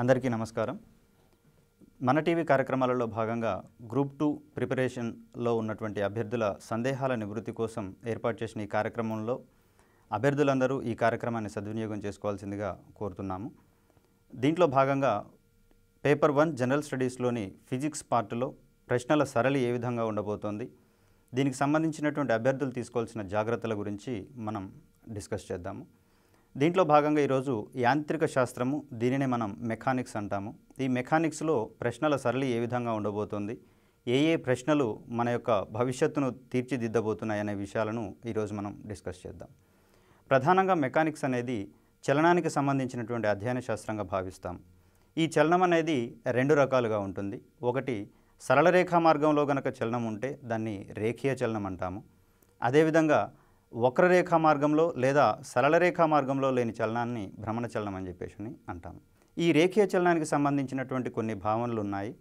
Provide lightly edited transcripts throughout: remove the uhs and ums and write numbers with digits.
అందరికీ నమస్కారం. మన టీవీ కార్యక్రమాలలో భాగంగా గ్రూప్ 2 ప్రిపరేషన్లో ఉన్నటువంటి అభ్యర్థుల సందేహాల నివృత్తి కోసం ఏర్పాటు చేసిన ఈ కార్యక్రమంలో అభ్యర్థులందరూ ఈ కార్యక్రమాన్ని సద్వినియోగం చేసుకోవాల్సిందిగా కోరుతున్నాము. దీంట్లో భాగంగా పేపర్ 1 జనరల్ స్టడీస్లోని ఫిజిక్స్ పార్టులో ప్రశ్నల సరళి ఏ విధంగా ఉండబోతోంది, దీనికి సంబంధించినటువంటి అభ్యర్థులు తీసుకోవాల్సిన జాగ్రత్తల గురించి మనం డిస్కస్ చేద్దాము. దీంట్లో భాగంగా ఈరోజు యాంత్రిక శాస్త్రము, దీనినే మనం మెకానిక్స్ అంటాము. ఈ మెకానిక్స్లో ప్రశ్నల సరళి ఏ విధంగా ఉండబోతోంది, ఏ ప్రశ్నలు మన యొక్క భవిష్యత్తును తీర్చిదిద్దబోతున్నాయనే విషయాలను ఈరోజు మనం డిస్కస్ చేద్దాం. ప్రధానంగా మెకానిక్స్ అనేది చలనానికి సంబంధించినటువంటి అధ్యయన శాస్త్రంగా భావిస్తాం. ఈ చలనం అనేది రెండు రకాలుగా ఉంటుంది. ఒకటి సరళ రేఖా మార్గంలో గనక చలనం ఉంటే దాన్ని రేఖీయ చలనం అంటాము. అదేవిధంగా వక్రరేఖా మార్గంలో లేదా సరళ రేఖా మార్గంలో లేని చలనాన్ని భ్రమణ చలనం అని చెప్పేసి అంటాము. ఈ రేఖీయ చలనానికి సంబంధించినటువంటి కొన్ని భావనలు ఉన్నాయి.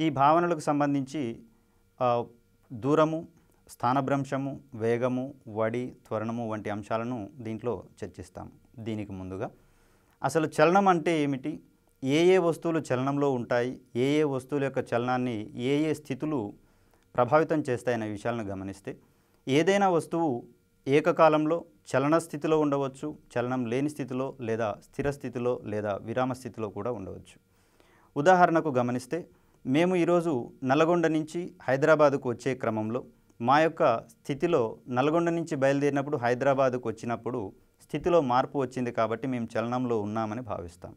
ఈ భావనలకు సంబంధించి దూరము, స్థానభ్రంశము, వేగము, వడి, త్వరణము వంటి అంశాలను దీంట్లో చర్చిస్తాము. దీనికి ముందుగా అసలు చలనం అంటే ఏమిటి, ఏ వస్తువులు చలనంలో ఉంటాయి, ఏ వస్తువుల యొక్క చలనాన్ని ఏ స్థితులు ప్రభావితం చేస్తాయనే విషయాలను గమనిస్తే, ఏదైనా వస్తువు ఏకకాలంలో చలన స్థితిలో ఉండవచ్చు, చలనం లేని స్థితిలో లేదా స్థిర స్థితిలో లేదా విరామ స్థితిలో కూడా ఉండవచ్చు. ఉదాహరణకు గమనిస్తే, మేము ఈరోజు నల్గొండ నుంచి హైదరాబాదుకు వచ్చే క్రమంలో మా యొక్క స్థితిలో నల్గొండ నుంచి బయలుదేరినప్పుడు హైదరాబాదుకు వచ్చినప్పుడు స్థితిలో మార్పు వచ్చింది కాబట్టి మేము చలనంలో ఉన్నామని భావిస్తాం.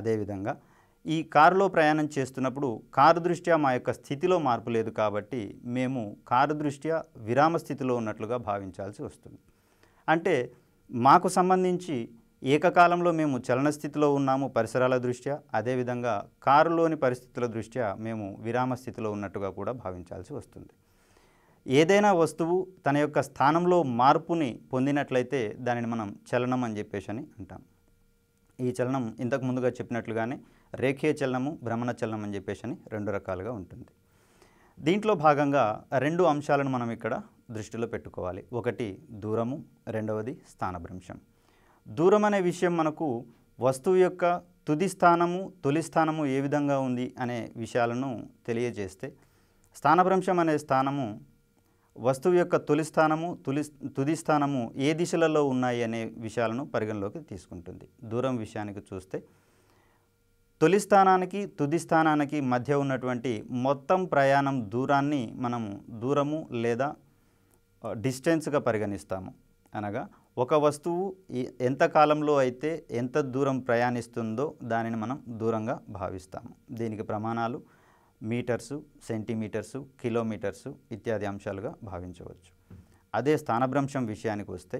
అదేవిధంగా ఈ కారులో ప్రయాణం చేస్తున్నప్పుడు కారు దృష్ట్యా మా యొక్క స్థితిలో మార్పు లేదు కాబట్టి మేము కారు దృష్ట్యా విరామ స్థితిలో ఉన్నట్లుగా భావించాల్సి వస్తుంది. అంటే మాకు సంబంధించి ఏకకాలంలో మేము చలన స్థితిలో ఉన్నాము పరిసరాల దృష్ట్యా, అదేవిధంగా కారులోని పరిస్థితుల దృష్ట్యా మేము విరామ స్థితిలో ఉన్నట్టుగా కూడా భావించాల్సి వస్తుంది. ఏదైనా వస్తువు తన యొక్క స్థానంలో మార్పుని పొందినట్లయితే దానిని మనం చలనం అని చెప్పేసి అంటాం. ఈ చలనం ఇంతకు ముందుగా చెప్పినట్లుగానే రేఖీయ చలనము, భ్రమణ చలనం అని చెప్పేసి రెండు రకాలుగా ఉంటుంది. దీంట్లో భాగంగా రెండు అంశాలను మనం ఇక్కడ దృష్టిలో పెట్టుకోవాలి. ఒకటి దూరము, రెండవది స్థానభ్రంశం. దూరం అనే విషయం మనకు వస్తువు యొక్క తుది స్థానము, తొలి స్థానము ఏ విధంగా ఉంది అనే విషయాలను తెలియజేస్తే, స్థానభ్రంశం అనే స్థానము వస్తువు యొక్క తొలి స్థానము, తుది స్థానము ఏ దిశలలో ఉన్నాయి అనే విషయాలను పరిగణలోకి తీసుకుంటుంది. దూరం విషయానికి చూస్తే, తొలి స్థానానికి తుది స్థానానికి మధ్య ఉన్నటువంటి మొత్తం ప్రయాణం దూరాన్ని మనము దూరము లేదా డిస్టెన్స్గా పరిగణిస్తాము. అనగా ఒక వస్తువు ఎంత కాలంలో అయితే ఎంత దూరం ప్రయాణిస్తుందో దానిని మనం దూరంగా భావిస్తాము. దీనికి ప్రమాణాలు మీటర్సు, సెంటీమీటర్సు, కిలోమీటర్సు ఇత్యాది అంశాలుగా భావించవచ్చు. అదే స్థానభ్రంశం విషయానికి వస్తే,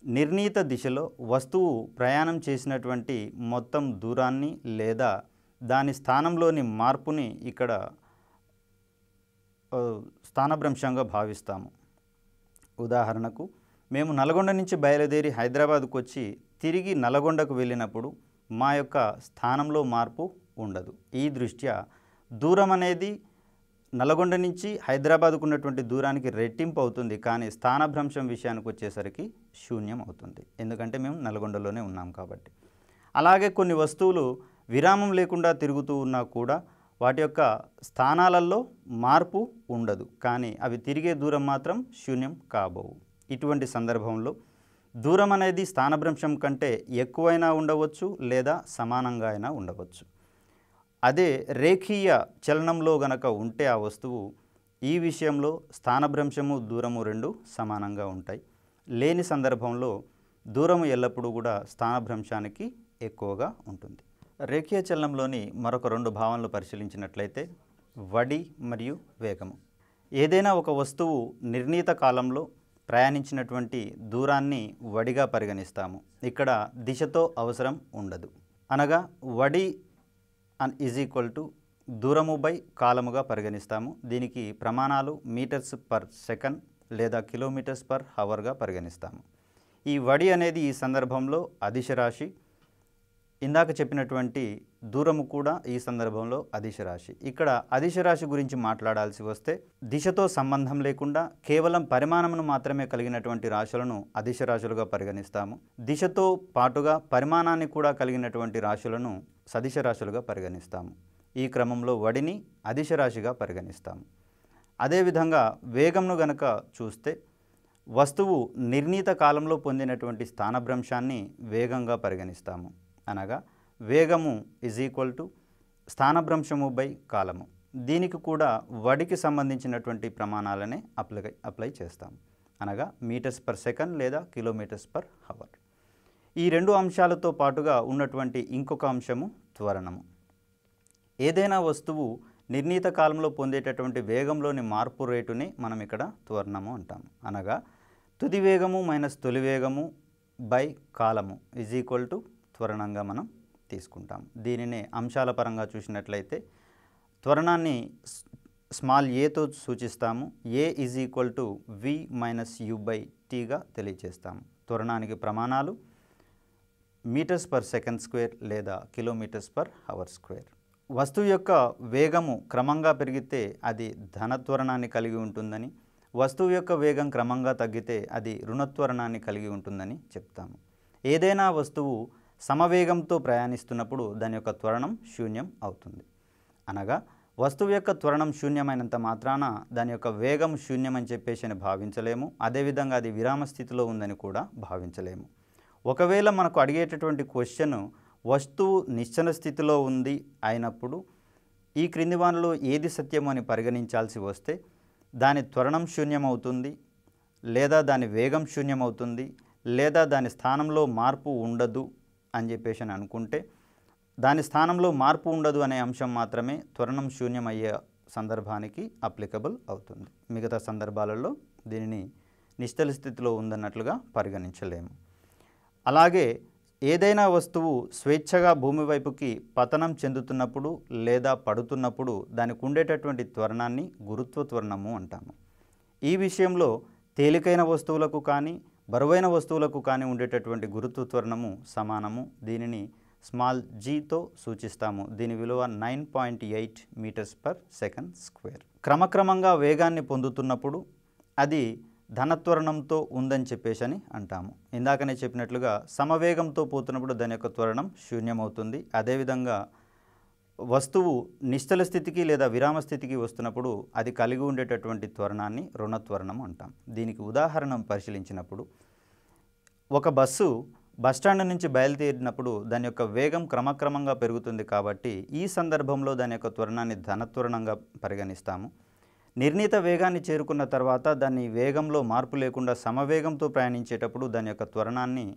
నిర్ణీత దిశలో వస్తువు ప్రయాణం చేసినటువంటి మొత్తం దూరాన్ని లేదా దాని స్థానంలోని మార్పుని ఇక్కడ స్థానభ్రంశంగా భావిస్తాము. ఉదాహరణకు మేము నల్గొండ నుంచి బయలుదేరి హైదరాబాద్కు వచ్చి తిరిగి నల్గొండకు వెళ్ళినప్పుడు మా యొక్క స్థానంలో మార్పు ఉండదు. ఈ దృష్ట్యా దూరం అనేది నల్గొండ నుంచి హైదరాబాద్కు ఉన్నటువంటి దూరానికి రెట్టింపు అవుతుంది, కానీ స్థానభ్రంశం విషయానికి వచ్చేసరికి శూన్యం అవుతుంది. ఎందుకంటే మేము నల్గొండలోనే ఉన్నాం కాబట్టి. అలాగే కొన్ని వస్తువులు విరామం లేకుండా తిరుగుతూ ఉన్నా కూడా వాటి యొక్క స్థానాలలో మార్పు ఉండదు, కానీ అవి తిరిగే దూరం మాత్రం శూన్యం కాబోవు. ఇటువంటి సందర్భంలో దూరం అనేది స్థానభ్రంశం కంటే ఎక్కువైనా ఉండవచ్చు లేదా సమానంగా అయినా ఉండవచ్చు. అదే రేఖీయ చలనంలో గనక ఉంటే ఆ వస్తువు ఈ విషయంలో స్థానభ్రంశము, దూరము రెండు సమానంగా ఉంటాయి. లేని సందర్భంలో దూరము ఎల్లప్పుడూ కూడా స్థానభ్రంశానికి ఎక్కువగా ఉంటుంది. రేఖీయ చలనంలోని మరొక రెండు భావనలు పరిశీలించినట్లయితే వడి మరియు వేగము. ఏదైనా ఒక వస్తువు నిర్ణీత కాలంలో ప్రయాణించినటువంటి దూరాన్ని వడిగా పరిగణిస్తాము. ఇక్కడ దిశతో అవసరం ఉండదు. అనగా వడి ఈజ్ ఈక్వల్ టు దూరము బై కాలముగా పరిగణిస్తాము. దీనికి ప్రమాణాలు మీటర్స్ పర్ సెకండ్ లేదా కిలోమీటర్స్ పర్ హవర్గా పరిగణిస్తాము. ఈ వడి అనేది ఈ సందర్భంలో అదిశ రాశి, ఇందాక చెప్పినటువంటి దూరము కూడా ఈ సందర్భంలో అదిశ రాశి. ఇక్కడ అదిశ రాశి గురించి మాట్లాడాల్సి వస్తే దిశతో సంబంధం లేకుండా కేవలం పరిమాణమును మాత్రమే కలిగినటువంటి రాశులను అదిశ రాశులుగా పరిగణిస్తాము. దిశతో పాటుగా పరిమాణాన్ని కూడా కలిగినటువంటి రాశులను సదిశ రాశులుగా పరిగణిస్తాము. ఈ క్రమంలో వడిని అదిశ రాశిగా పరిగణిస్తాము. అదేవిధంగా వేగంను గనక చూస్తే వస్తువు నిర్ణీత కాలంలో పొందినటువంటి స్థానభ్రంశాన్ని వేగంగా పరిగణిస్తాము. అనగా వేగము = స్థానభ్రంశము బై కాలము. దీనికి కూడా వడికి సంబంధించినటువంటి ప్రమాణాలనే అప్లై చేస్తాము. అనగా మీటర్స్/సెకండ్ లేదా కిలోమీటర్స్/హవర్. ఈ రెండు అంశాలతో పాటుగా ఉన్నటువంటి ఇంకొక అంశము త్వరణము. ఏదైనా వస్తువు నిర్ణీత కాలంలో పొందేటటువంటి వేగంలోని మార్పు రేటుని మనం ఇక్కడ త్వరణము అంటాము. అనగా తుది వేగము మైనస్ తొలి వేగము బై కాలము = త్వరణంగా మనం తీసుకుంటాం. దీనినే అంశాల పరంగా చూసినట్లయితే త్వరణాన్ని స్మాల్ ఏతో సూచిస్తాము. ఏ = v - u/tగా తెలియజేస్తాము. త్వరణానికి ప్రమాణాలు మీటర్స్/సెకండ్² లేదా కిలోమీటర్స్/హవర్². వస్తువు యొక్క వేగము క్రమంగా పెరిగితే అది ధనత్వరణాన్ని కలిగి ఉంటుందని, వస్తువు యొక్క వేగం క్రమంగా తగ్గితే అది రుణత్వరణాన్ని కలిగి ఉంటుందని చెప్తాము. ఏదైనా వస్తువు సమవేగంతో ప్రయాణిస్తున్నప్పుడు దాని యొక్క త్వరణం శూన్యం అవుతుంది. అనగా వస్తువు యొక్క త్వరణం శూన్యమైనంత మాత్రాన దాని యొక్క వేగం శూన్యమని చెప్పేసి భావించలేము. అదేవిధంగా అది విరామ స్థితిలో ఉందని కూడా భావించలేము. ఒకవేళ మనకు అడిగేటటువంటి క్వశ్చన్ వస్తువు నిశ్చల స్థితిలో ఉంది అయినప్పుడు ఈ క్రింది వానిలో ఏది సత్యం అని పరిగణించాల్సి వస్తే దాని త్వరణం శూన్యమవుతుంది, లేదా దాని వేగం శూన్యమవుతుంది, లేదా దాని స్థానంలో మార్పు ఉండదు అని చెప్పేసి అనుకుంటే దాని స్థానంలో మార్పు ఉండదు అనే అంశం మాత్రమే త్వరణం శూన్యమయ్యే సందర్భానికి అప్లికబుల్ అవుతుంది. మిగతా సందర్భాలలో దీనిని నిశ్చల స్థితిలో ఉందన్నట్లుగా పరిగణించలేము. అలాగే ఏదైనా వస్తువు స్వేచ్ఛగా భూమి వైపుకి పతనం చెందుతున్నప్పుడు లేదా పడుతున్నప్పుడు దానికి ఉండేటటువంటి త్వరణాన్ని గురుత్వ త్వరణము అంటాము. ఈ విషయంలో తేలికైన వస్తువులకు కానీ బరువైన వస్తువులకు కానీ ఉండేటటువంటి గురుత్వ త్వరణము సమానము. దీనిని స్మాల్ జీతో సూచిస్తాము. దీని విలువ 9.8 మీటర్స్/సెకండ్². క్రమక్రమంగా వేగాన్ని పొందుతున్నప్పుడు అది ధనత్వరణంతో ఉందని చెప్పేసి అంటాము. ఇందాకనే చెప్పినట్లుగా సమవేగంతో పోతున్నప్పుడు దాని యొక్క త్వరణం శూన్యమవుతుంది. అదేవిధంగా వస్తువు నిశ్చల స్థితికి లేదా విరామ స్థితికి వస్తున్నప్పుడు అది కలిగి ఉండేటటువంటి త్వరణాన్ని రుణత్వరణం అంటాం. దీనికి ఉదాహరణ పరిశీలించినప్పుడు ఒక బస్సు బస్టాండ్ నుంచి బయలుదేరినప్పుడు దాని యొక్క వేగం క్రమక్రమంగా పెరుగుతుంది కాబట్టి ఈ సందర్భంలో దాని యొక్క త్వరణాన్ని ధనత్వరణంగా పరిగణిస్తాము. నిర్ణీత వేగాన్ని చేరుకున్న తర్వాత దాని వేగంలో మార్పు లేకుండా సమవేగంతో ప్రయాణించేటప్పుడు దాని యొక్క త్వరణాన్ని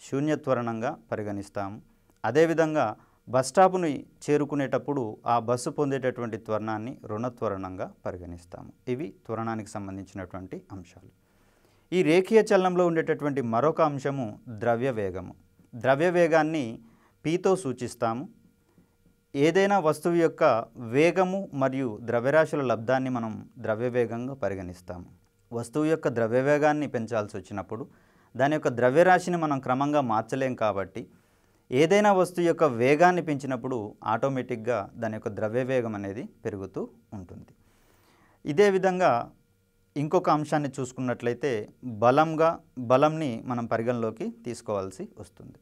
శూన్యత్వరణంగా పరిగణిస్తాము. అదేవిధంగా బస్టాప్ని చేరుకునేటప్పుడు ఆ బస్సు పొందేటటువంటి త్వరణాన్ని రుణత్వరణంగా పరిగణిస్తాము. ఇవి త్వరణానికి సంబంధించినటువంటి అంశాలు. ఈ రేఖీయ చలనంలో ఉండేటటువంటి మరొక అంశము ద్రవ్యవేగము. ద్రవ్యవేగాన్ని పీతో సూచిస్తాము. ఏదైనా వస్తువు యొక్క వేగము మరియు ద్రవ్యరాశుల లబ్ధాన్ని మనం ద్రవ్యవేగంగా పరిగణిస్తాము. వస్తువు యొక్క ద్రవ్యవేగాన్ని పెంచాల్సి వచ్చినప్పుడు దాని యొక్క ద్రవ్యరాశిని మనం క్రమంగా మార్చలేం కాబట్టి ఏదైనా వస్తువు యొక్క వేగాన్ని పెంచినప్పుడు ఆటోమేటిక్గా దాని యొక్క ద్రవ్యవేగం అనేది పెరుగుతూ ఉంటుంది. ఇదే విధంగా ఇంకొక అంశాన్ని చూసుకున్నట్లయితే బలంని మనం పరిగణలోకి తీసుకోవాల్సి వస్తుంది.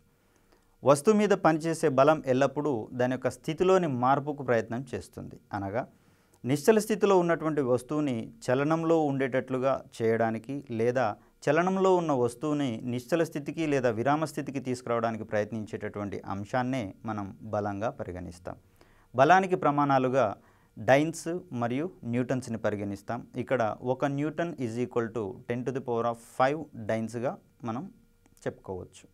వస్తువు మీద పనిచేసే బలం ఎల్లప్పుడూ దాని యొక్క స్థితిలోని మార్పుకు ప్రయత్నం చేస్తుంది. అనగా నిశ్చల స్థితిలో ఉన్నటువంటి వస్తువుని చలనంలో ఉండేటట్లుగా చేయడానికి లేదా చలనంలో ఉన్న వస్తువుని నిశ్చల స్థితికి లేదా విరామ స్థితికి తీసుకురావడానికి ప్రయత్నించేటటువంటి అంశాన్నే మనం బలంగా పరిగణిస్తాం. బలానికి ప్రమాణాలుగా డైన్స్ మరియు న్యూటన్స్ని పరిగణిస్తాం. ఇక్కడ 1 న్యూటన్ = 10⁵ డైన్స్గా మనం చెప్పుకోవచ్చు.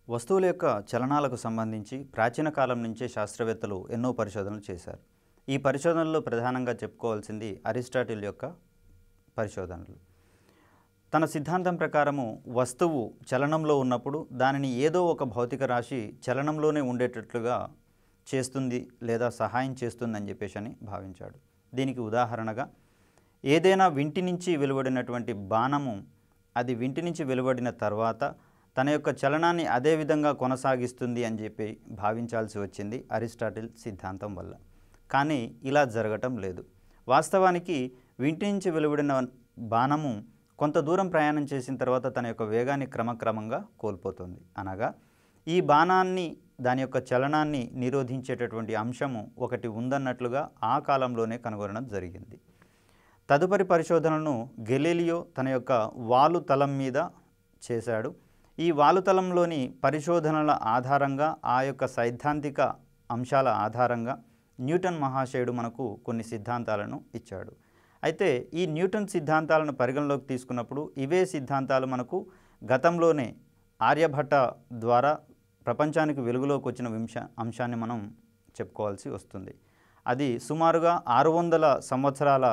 వస్తువుల యొక్క చలనాలకు సంబంధించి ప్రాచీన కాలం నుంచే శాస్త్రవేత్తలు ఎన్నో పరిశోధనలు చేశారు. ఈ పరిశోధనలో ప్రధానంగా చెప్పుకోవాల్సింది అరిస్టాటిల్ యొక్క పరిశోధనలు. తన సిద్ధాంతం ప్రకారము వస్తువు చలనంలో ఉన్నప్పుడు దానిని ఏదో ఒక భౌతిక రాశి చలనంలోనే ఉండేటట్లుగా చేస్తుంది లేదా సహాయం చేస్తుందని చెప్పేసి భావించాడు. దీనికి ఉదాహరణగా ఏదైనా వింటి నుంచి వెలువడినటువంటి బాణము అది వింటి నుంచి వెలువడిన తర్వాత తన యొక్క చలనాన్ని అదే విధంగా కొనసాగిస్తుంది అని చెప్పి భావించాల్సి వచ్చింది అరిస్టాటిల్ సిద్ధాంతం వల్ల. కానీ ఇలా జరగటం లేదు. వాస్తవానికి ఇంటి నుంచి వెలువడిన బాణము కొంత దూరం ప్రయాణం చేసిన తర్వాత తన యొక్క వేగాన్ని క్రమక్రమంగా కోల్పోతుంది. అనగా ఈ బాణాన్ని దాని యొక్క చలనాన్ని నిరోధించేటటువంటి అంశము ఒకటి ఉందన్నట్లుగా ఆ కాలంలోనే కనుగొనడం జరిగింది. తదుపరి పరిశోధనలను గెలీలియో తన యొక్క వాలుతలం మీద చేశాడు. ఈ వాలుతలంలోని పరిశోధనల ఆధారంగా ఆ యొక్క సైద్ధాంతిక అంశాల ఆధారంగా న్యూటన్ మహాశయుడు మనకు కొన్ని సిద్ధాంతాలను ఇచ్చాడు. అయితే ఈ న్యూటన్ సిద్ధాంతాలను పరిగణలోకి తీసుకున్నప్పుడు ఇవే సిద్ధాంతాలు మనకు గతంలోనే ఆర్యభట్ట ద్వారా ప్రపంచానికి వెలుగులోకి వచ్చిన అంశాన్ని మనం చెప్పుకోవాల్సి వస్తుంది. అది సుమారుగా 600 సంవత్సరాల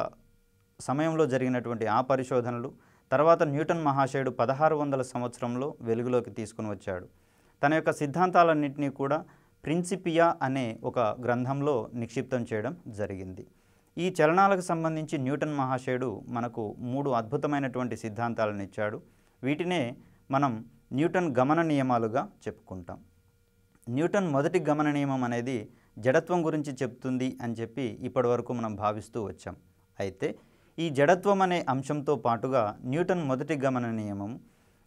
సమయంలో జరిగినటువంటి ఆ పరిశోధనలు తర్వాత న్యూటన్ మహాశయుడు 1600 సంవత్సరంలో వెలుగులోకి తీసుకుని వచ్చాడు. తన యొక్క సిద్ధాంతాలన్నింటినీ కూడా ప్రిన్సిపియా అనే ఒక గ్రంథంలో నిక్షిప్తం చేయడం జరిగింది. ఈ చలనాలకు సంబంధించి న్యూటన్ మహాశయుడు మనకు 3 అద్భుతమైనటువంటి సిద్ధాంతాలను ఇచ్చాడు. వీటినే మనం న్యూటన్ గమన నియమాలుగా చెప్పుకుంటాం. న్యూటన్ మొదటి గమన నియమం అనేది జడత్వం గురించి చెప్తుంది అని చెప్పి ఇప్పటి వరకు మనం భావిస్తూ వచ్చాం. అయితే ఈ జడత్వం అనే అంశంతో పాటుగా న్యూటన్ మొదటి గమన నియమం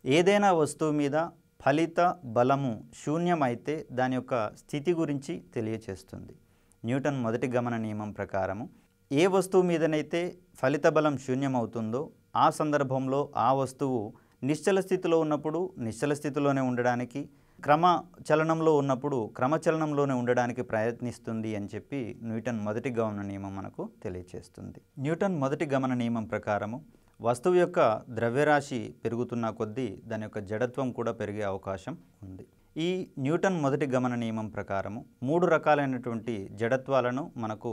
ఏదైనా వస్తువు మీద ఫలిత బలము శూన్యమైతే దాని యొక్క స్థితి గురించి తెలియచేస్తుంది. న్యూటన్ మొదటి గమన నియమం ప్రకారము ఏ వస్తువు మీదనైతే ఫలిత బలం శూన్యమవుతుందో ఆ సందర్భంలో ఆ వస్తువు నిశ్చల స్థితిలో ఉన్నప్పుడు నిశ్చల స్థితిలోనే ఉండడానికి, క్రమచలనంలో ఉన్నప్పుడు క్రమచలనంలోనే ఉండడానికి ప్రయత్నిస్తుంది అని చెప్పి న్యూటన్ మొదటి గమన నియమం మనకు తెలియచేస్తుంది. న్యూటన్ మొదటి గమన నియమం ప్రకారము వస్తువు యొక్క ద్రవ్యరాశి పెరుగుతున్న కొద్దీ దాని యొక్క జడత్వం కూడా పెరిగే అవకాశం ఉంది. ఈ న్యూటన్ మొదటి గమన నియమం ప్రకారము 3 రకాలైనటువంటి జడత్వాలను మనకు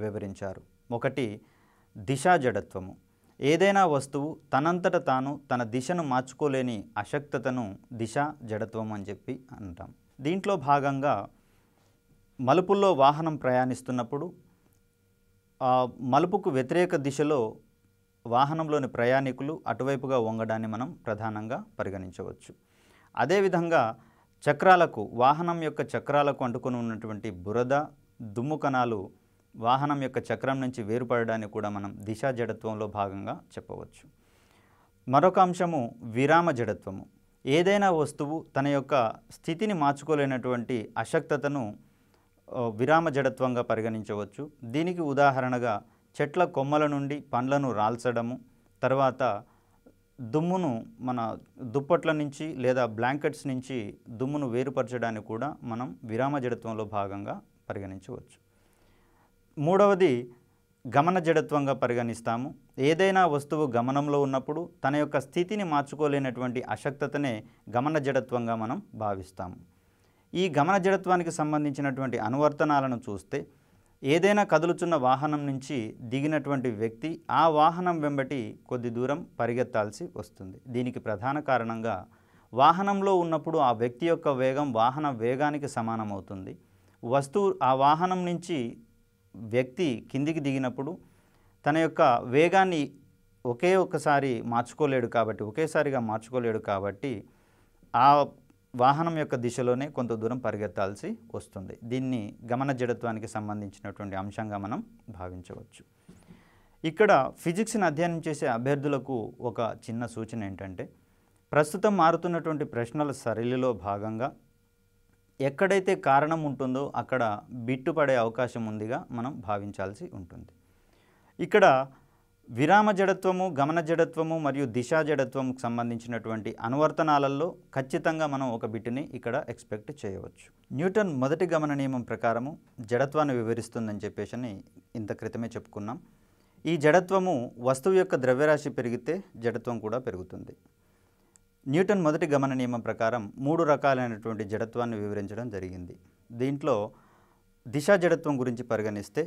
వివరించారు. ఒకటి దిశా జడత్వము. ఏదైనా వస్తువు తనంతట తాను తన దిశను మార్చుకోలేని అశక్తతను దిశా జడత్వం అని చెప్పి అంటాం. దీంట్లో భాగంగా మలుపుల్లో వాహనం ప్రయాణిస్తున్నప్పుడు ఆ మలుపుకు వ్యతిరేక దిశలో వాహనంలోని ప్రయాణికులు అటువైపుగా వంగడాన్ని మనం ప్రధానంగా పరిగణించవచ్చు. అదేవిధంగా చక్రాలకు, వాహనం యొక్క చక్రాలకు అంటుకొని ఉన్నటువంటి బురద, దుమ్ము కణాలు వాహనం యొక్క చక్రం నుంచి వేరుపడడాన్ని కూడా మనం దిశా జడత్వంలో భాగంగా చెప్పవచ్చు. మరొక అంశము విరామ జడత్వము. ఏదైనా వస్తువు తన యొక్క స్థితిని మార్చుకోలేనటువంటి అశక్తతను విరామ జడత్వంగా పరిగణించవచ్చు. దీనికి ఉదాహరణగా చెట్ల కొమ్మల నుండి పండ్లను రాల్చడము, తర్వాత దుమ్మును మన దుప్పట్ల నుంచి లేదా బ్లాంకెట్స్ నుంచి దుమ్మును వేరుపరచడానికి కూడా మనం విరామ జడత్వంలో భాగంగా పరిగణించవచ్చు. మూడవది గమన జడత్వంగా పరిగణిస్తాము. ఏదైనా వస్తువు గమనంలో ఉన్నప్పుడు తన యొక్క స్థితిని మార్చుకోలేనటువంటి అశక్తతనే గమన జడత్వంగా మనం భావిస్తాము. ఈ గమన జడత్వానికి సంబంధించినటువంటి అనువర్తనాలను చూస్తే ఏదైనా కదులుచున్న వాహనం నుంచి దిగినటువంటి వ్యక్తి ఆ వాహనం వెంబటి కొద్ది దూరం పరిగెత్తాల్సి వస్తుంది. దీనికి ప్రధాన కారణంగా వాహనంలో ఉన్నప్పుడు ఆ వ్యక్తి యొక్క వేగం వాహన వేగానికి సమానమవుతుంది. వస్తువు ఆ వాహనం నుంచి వ్యక్తి కిందికి దిగినప్పుడు తన యొక్క వేగాన్ని ఒకేసారిగా మార్చుకోలేడు కాబట్టి ఆ వాహనం యొక్క దిశలోనే కొంత దూరం పరిగెత్తాల్సి వస్తుంది. దీన్ని గమన జడత్వానికి సంబంధించినటువంటి అంశంగా మనం భావించవచ్చు. ఇక్కడ ఫిజిక్స్ని అధ్యయనం చేసే అభ్యర్థులకు ఒక చిన్న సూచన ఏంటంటే, ప్రస్తుతం మారుతున్నటువంటి ప్రశ్నల సరళిలో భాగంగా ఎక్కడైతే కారణం ఉంటుందో అక్కడ బిట్టుపడే అవకాశం ఉందిగా మనం భావించాల్సి ఉంటుంది. ఇక్కడ విరామ జడత్వము, గమన జడత్వము మరియు దిశా జడత్వంకు సంబంధించినటువంటి అనువర్తనాలలో ఖచ్చితంగా మనం ఒక బిట్టుని ఇక్కడ ఎక్స్పెక్ట్ చేయవచ్చు. న్యూటన్ మొదటి గమన నియమం ప్రకారము జడత్వాన్ని వివరిస్తుందని చెప్పేసి ఇంత క్రితమే చెప్పుకున్నాం. ఈ జడత్వము వస్తువు యొక్క ద్రవ్యరాశి పెరిగితే జడత్వం కూడా పెరుగుతుంది. న్యూటన్ మొదటి గమన నియమం ప్రకారం 3 రకాలైనటువంటి జడత్వాన్ని వివరించడం జరిగింది. దీంట్లో దిశా జడత్వం గురించి పరిగణిస్తే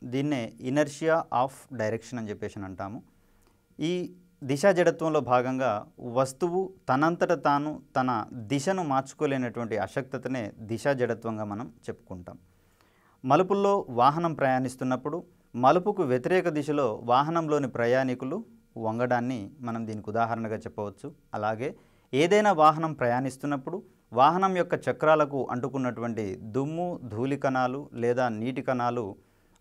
దీన్నే ఇనర్షియా ఆఫ్ డైరెక్షన్ అని చెప్పేసి అంటాము. ఈ దిశా జడత్వంలో భాగంగా వస్తువు తనంతట తాను తన దిశను మార్చుకోలేనటువంటి అశక్తతనే దిశా జడత్వంగా మనం చెప్పుకుంటాం. మలుపుల్లో వాహనం ప్రయాణిస్తున్నప్పుడు మలుపుకు వ్యతిరేక దిశలో వాహనంలోని ప్రయాణికులు వంగడాన్ని మనం దీనికి ఉదాహరణగా చెప్పవచ్చు. అలాగే ఏదైనా వాహనం ప్రయాణిస్తున్నప్పుడు వాహనం యొక్క చక్రాలకు అంటుకున్నటువంటి దుమ్ము, ధూళి కణాలు లేదా నీటి కణాలు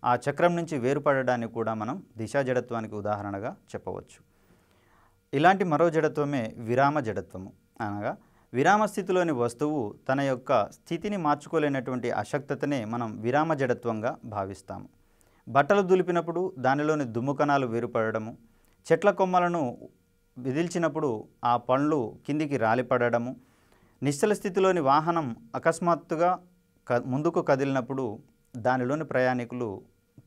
ఆ చక్రం నుంచి వేరుపడడానికి కూడా మనం దిశా జడత్వానికి ఉదాహరణగా చెప్పవచ్చు. ఇలాంటి మరో జడత్వమే విరామ జడత్వము. అనగా విరామ స్థితిలోని వస్తువు తన యొక్క స్థితిని మార్చుకోలేనటువంటి అశక్తతనే మనం విరామ జడత్వంగా భావిస్తాము. బట్టలు దులిపినప్పుడు దానిలోని దుమ్ము కణాలు వేరుపడడము, చెట్ల కొమ్మలను విదిల్చినప్పుడు ఆ పండ్లు కిందికి రాలిపడము, నిశ్చల స్థితిలోని వాహనం అకస్మాత్తుగా ముందుకు కదిలినప్పుడు దానిలోని ప్రయాణికులు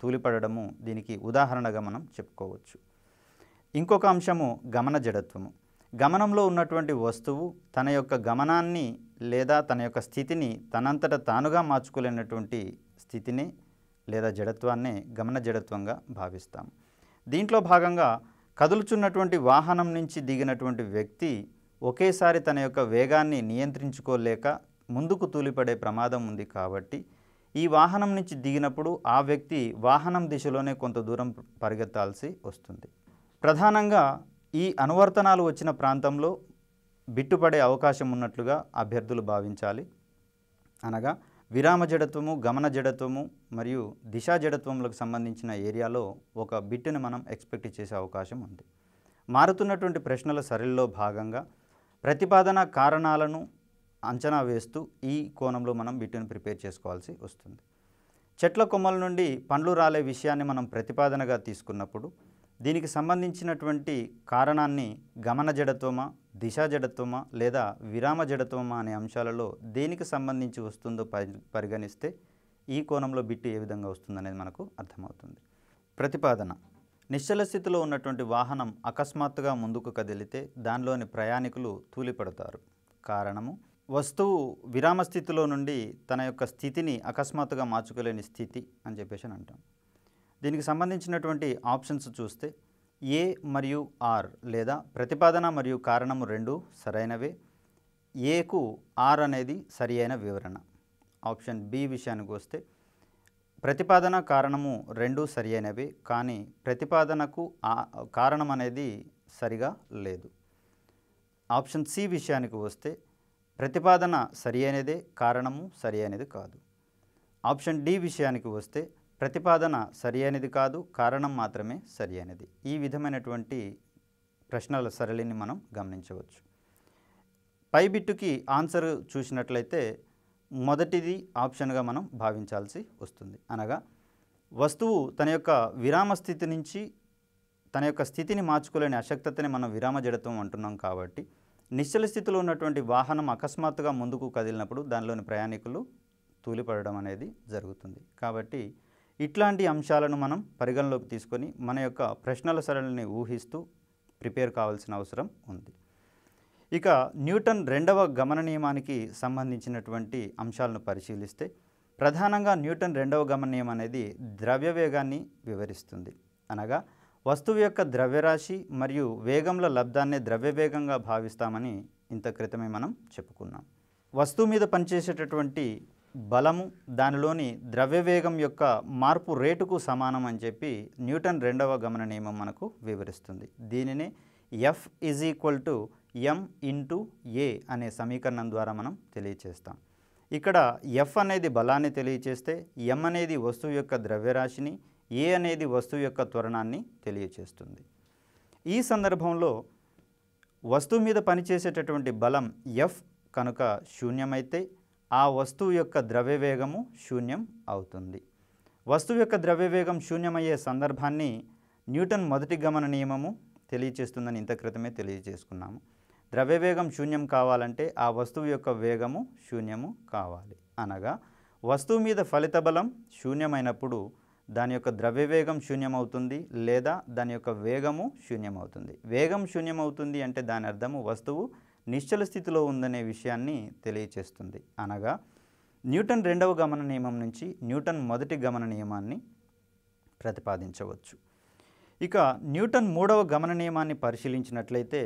తూలిపడము దీనికి ఉదాహరణగా మనం చెప్పుకోవచ్చు. ఇంకొక అంశము గమన జడత్వము. గమనంలో ఉన్నటువంటి వస్తువు తన యొక్క గమనాన్ని లేదా తన యొక్క స్థితిని తనంతట తానుగా మార్చుకోలేనటువంటి స్థితిని లేదా జడత్వాన్నే గమన జడత్వంగా భావిస్తాం. దీంట్లో భాగంగా కదులుచున్నటువంటి వాహనం నుంచి దిగినటువంటి వ్యక్తి ఒకేసారి తన యొక్క వేగాన్ని నియంత్రించుకోలేక ముందుకు తూలిపడే ప్రమాదం ఉంది. కాబట్టి ఈ వాహనం నుంచి దిగినప్పుడు ఆ వ్యక్తి వాహనం దిశలోనే కొంత దూరం పరిగెత్తాల్సి వస్తుంది. ప్రధానంగా ఈ అనువర్తనాలు వచ్చిన ప్రాంతంలో బిట్టుపడే అవకాశం ఉన్నట్లుగా అభ్యర్థులు భావించాలి. అనగా విరామ జడత్వము, గమన జడత్వము మరియు దిశా జడత్వములకు సంబంధించిన ఏరియాలో ఒక బిట్టుని మనం ఎక్స్పెక్ట్ చేసే అవకాశం ఉంది. మారుతున్నటువంటి ప్రశ్నల సరళిలో భాగంగా ప్రతిపాదన కారణాలను అంచనా వేస్తూ ఈ కోణంలో మనం బిట్టుని ప్రిపేర్ చేసుకోవాల్సి వస్తుంది. చెట్ల కొమ్మల నుండి పండ్లు రాలే విషయాన్ని మనం ప్రతిపాదనగా తీసుకున్నప్పుడు దీనికి సంబంధించినటువంటి కారణాన్ని గమన జడత్వమా, దిశా జడత్వమా లేదా విరామ జడత్వమా అనే అంశాలలో దేనికి సంబంధించి వస్తుందో పరిగణిస్తే ఈ కోణంలో బిట్టు ఏ విధంగా వస్తుందనేది మనకు అర్థమవుతుంది. ప్రతిపాదన: నిశ్చల స్థితిలో ఉన్నటువంటి వాహనం అకస్మాత్తుగా ముందుకు కదిలితే దానిలోని ప్రయాణికులు తూలిపడతారు. కారణము: వస్తువు విరామ స్థితిలో నుండి తన యొక్క స్థితిని అకస్మాత్తుగా మార్చుకోలేని స్థితి అని చెప్పేసి అంటాం. దీనికి సంబంధించినటువంటి ఆప్షన్స్ చూస్తే ఏ మరియు ఆర్ లేదా ప్రతిపాదన మరియు కారణము రెండు సరైనవే. ఏకు ఆర్ అనేది సరి అయిన వివరణ. ఆప్షన్ బి విషయానికి వస్తే ప్రతిపాదన కారణము రెండు సరి అయినవే, కానీ ప్రతిపాదనకు కారణం అనేది సరిగా లేదు. ఆప్షన్ సి విషయానికి వస్తే ప్రతిపాదన సరి అయినదే, కారణము సరి అయినది కాదు. ఆప్షన్ డి విషయానికి వస్తే ప్రతిపాదన సరి అయినది కాదు, కారణం మాత్రమే సరి అయినది. ఈ విధమైనటువంటి ప్రశ్నల సరళిని మనం గమనించవచ్చు. పై బిట్టుకి ఆన్సర్ చూసినట్లయితే మొదటిది ఆప్షన్గా మనం భావించాల్సి వస్తుంది. అనగా వస్తువు తన యొక్క విరామ స్థితి నుంచి తన యొక్క స్థితిని మార్చుకోలేని అశక్తతని మనం విరామ జడత్వం అంటున్నాం. కాబట్టి నిశ్చల స్థితిలో ఉన్నటువంటి వాహనం అకస్మాత్తుగా ముందుకు కదిలినప్పుడు దానిలోని ప్రయాణికులు తూలిపడడం అనేది జరుగుతుంది. కాబట్టి ఇట్లాంటి అంశాలను మనం పరిగణలోకి తీసుకొని మన యొక్క ప్రశ్నల సరళిని ఊహిస్తూ ప్రిపేర్ కావాల్సిన అవసరం ఉంది. ఇక న్యూటన్ రెండవ గమన నియమానికి సంబంధించినటువంటి అంశాలను పరిశీలిస్తే ప్రధానంగా న్యూటన్ రెండవ గమన నియమం అనేది ద్రవ్యవేగాన్ని వివరిస్తుంది. అనగా వస్తువు యొక్క ద్రవ్యరాశి మరియు వేగంల లబ్ధాన్నే ద్రవ్యవేగంగా భావిస్తామని ఇంత క్రితమే మనం చెప్పుకున్నాం. వస్తువు మీద పనిచేసేటటువంటి బలము దానిలోని ద్రవ్యవేగం యొక్క మార్పు రేటుకు సమానం అని చెప్పి న్యూటన్ రెండవ గమన నియమం మనకు వివరిస్తుంది. దీనినే F is equal to M into A అనే సమీకరణం ద్వారా మనం తెలియచేస్తాం. ఇక్కడ ఎఫ్ అనేది బలాన్ని తెలియచేస్తే ఎం అనేది వస్తువు యొక్క ద్రవ్యరాశిని, ఏ అనేది వస్తువు యొక్క త్వరణాన్ని తెలియచేస్తుంది. ఈ సందర్భంలో వస్తువు మీద పనిచేసేటటువంటి బలం ఎఫ్ కనుక శూన్యమైతే ఆ వస్తువు యొక్క ద్రవ్యవేగము శూన్యం అవుతుంది. వస్తువు యొక్క ద్రవ్యవేగం శూన్యమయ్యే సందర్భాన్ని న్యూటన్ మొదటి గమన నియమము తెలియచేస్తుందని ఇంత క్రితమే తెలియజేసుకున్నాము. ద్రవ్యవేగం శూన్యం కావాలంటే ఆ వస్తువు యొక్క వేగము శూన్యము కావాలి. అనగా వస్తువు మీద ఫలిత బలం శూన్యమైనప్పుడు దాని యొక్క ద్రవ్యవేగం శూన్యమవుతుంది లేదా దాని యొక్క వేగము శూన్యమవుతుంది. వేగం శూన్యమవుతుంది అంటే దాని అర్థము వస్తువు నిశ్చల స్థితిలో ఉందనే విషయాన్ని తెలియచేస్తుంది. అనగా న్యూటన్ రెండవ గమన నియమం నుంచి న్యూటన్ మొదటి గమన నియమాన్ని ప్రతిపాదించవచ్చు. ఇక న్యూటన్ మూడవ గమన నియమాన్ని పరిశీలించినట్లయితే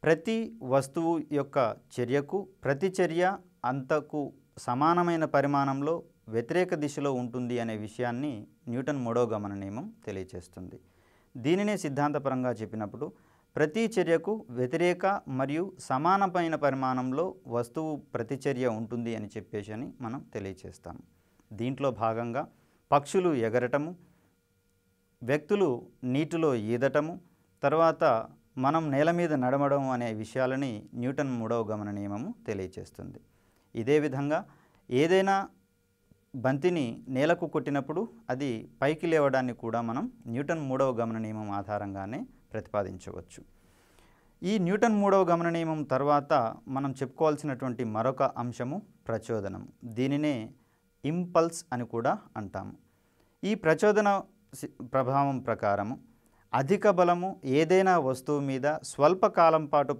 ప్రతి వస్తువు యొక్క చర్యకు ప్రతిచర్య అంతకు సమానమైన పరిమాణంలో వ్యతిరేక దిశలో ఉంటుంది అనే విషయాన్ని న్యూటన్ మూడవ గమన నియమం తెలియచేస్తుంది. దీనినే సిద్ధాంతపరంగా చెప్పినప్పుడు ప్రతి చర్యకు వ్యతిరేక మరియు సమానమైన పరిమాణంలో వస్తువు ప్రతిచర్య ఉంటుంది అని చెప్పేసి మనం తెలియచేస్తాము. దీంట్లో భాగంగా పక్షులు ఎగరటము, వ్యక్తులు నీటిలో ఈదటము, తర్వాత మనం నేల మీద నడవడం అనే విషయాలని న్యూటన్ మూడవ గమన నియమము తెలియచేస్తుంది. ఇదే విధంగా ఏదైనా బంతిని నేలకు కొట్టినప్పుడు అది పైకి లేవడాన్ని కూడా మనం న్యూటన్ మూడవ గమన నియమం ఆధారంగానే ప్రతిపాదించవచ్చు. ఈ న్యూటన్ మూడవ గమన నియమం తర్వాత మనం చెప్పుకోవాల్సినటువంటి మరొక అంశము ప్రచోదనం. దీనినే ఇంపల్స్ అని కూడా అంటాము. ఈ ప్రచోదన ప్రభావం ప్రకారము అధిక బలము ఏదైనా వస్తువు మీద స్వల్పకాలం పాటు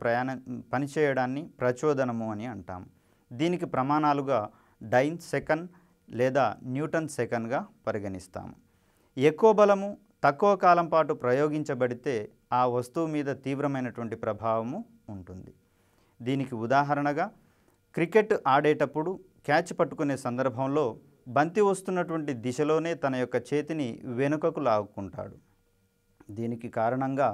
పనిచేయడాన్ని ప్రచోదనము అని అంటాము. దీనికి ప్రమాణాలుగా డైన్ సెకండ్ లేదా న్యూటన్ సెకండ్గా పరిగణిస్తాము. ఎక్కువ బలము తక్కువ కాలం పాటు ప్రయోగించబడితే ఆ వస్తువు మీద తీవ్రమైనటువంటి ప్రభావము ఉంటుంది. దీనికి ఉదాహరణగా క్రికెట్ ఆడేటప్పుడు క్యాచ్ పట్టుకునే సందర్భంలో బంతి వస్తున్నటువంటి దిశలోనే తన యొక్క చేతిని వెనుకకు లాక్కుంటాడు. దీనికి కారణంగా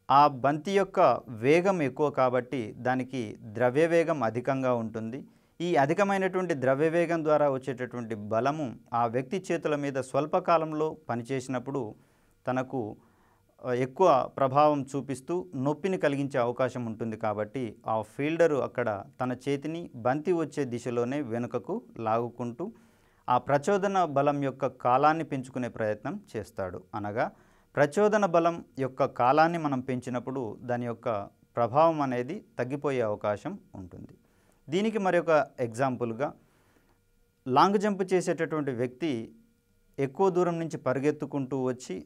ఆ బంతి యొక్క వేగం ఎక్కువ కాబట్టి దానికి ద్రవ్యవేగం అధికంగా ఉంటుంది. ఈ అధికమైనటువంటి ద్రవ్యవేగం ద్వారా వచ్చేటటువంటి బలము ఆ వ్యక్తి చేతుల మీద స్వల్పకాలంలో పనిచేసినప్పుడు తనకు ఎక్కువ ప్రభావం చూపిస్తూ నొప్పిని కలిగించే అవకాశం ఉంటుంది. కాబట్టి ఆ ఫీల్డరు అక్కడ తన చేతిని బంతి వచ్చే దిశలోనే వెనుకకు లాగుకుంటూ ఆ ప్రచోదన బలం యొక్క కాలాన్ని పెంచుకునే ప్రయత్నం చేస్తాడు. అనగా ప్రచోదన బలం యొక్క కాలాన్ని మనం పెంచినప్పుడు దాని యొక్క ప్రభావం అనేది తగ్గిపోయే అవకాశం ఉంటుంది. దీనికి మరొక ఎగ్జాంపుల్గా లాంగ్ జంప్ చేసేటటువంటి వ్యక్తి ఎక్కువ దూరం నుంచి పరిగెత్తుకుంటూ వచ్చి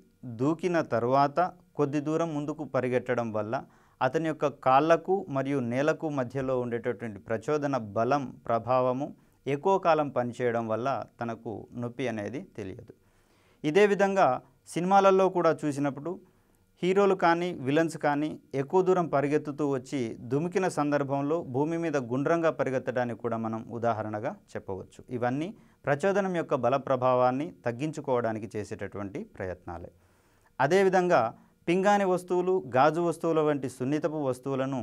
దూకిన తర్వాత కొద్ది దూరం ముందుకు పరిగెట్టడం వల్ల అతని యొక్క కాళ్లకు మరియు నేలకు మధ్యలో ఉండేటటువంటి ప్రచోదన బలం ప్రభావము ఎక్కువ కాలం పనిచేయడం వల్ల తనకు నొప్పి అనేది తెలియదు. ఇదే విధంగా సినిమాలలో కూడా చూసినప్పుడు హీరోలు కానీ విలన్స్ కానీ ఎక్కువ దూరం పరిగెత్తుతూ వచ్చి దుమికిన సందర్భంలో భూమి మీద గుండ్రంగా పరిగెత్తడానికి కూడా మనం ఉదాహరణగా చెప్పవచ్చు. ఇవన్నీ ప్రచోదనం యొక్క బల ప్రభావాన్ని తగ్గించుకోవడానికి చేసేటటువంటి ప్రయత్నాలే. అదేవిధంగా పింగాణి వస్తువులు, గాజు వస్తువుల వంటి సున్నితపు వస్తువులను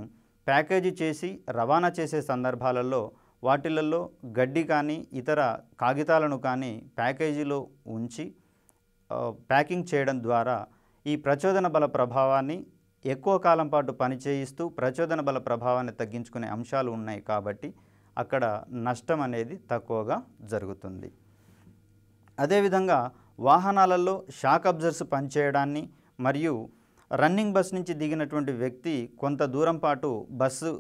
ప్యాకేజీ చేసి రవాణా చేసే సందర్భాలలో వాటిలలో గడ్డి కానీ ఇతర కాగితాలను కానీ ప్యాకేజీలో ఉంచి ప్యాకింగ్ చేయడం ద్వారా ఈ ప్రచోదన బల ప్రభావాన్ని ఎక్కువ కాలం పాటు పనిచేయిస్తూ ప్రచోదన బల ప్రభావాన్ని తగ్గించుకునే అంశాలు ఉన్నాయి. కాబట్టి అక్కడ నష్టం అనేది తక్కువగా జరుగుతుంది. అదేవిధంగా వాహనాలలో షాక్ అబ్జర్వర్స్ పనిచేయడాన్ని మరియు రన్నింగ్ బస్ నుంచి దిగినటువంటి వ్యక్తి కొంత దూరం పాటు బస్సు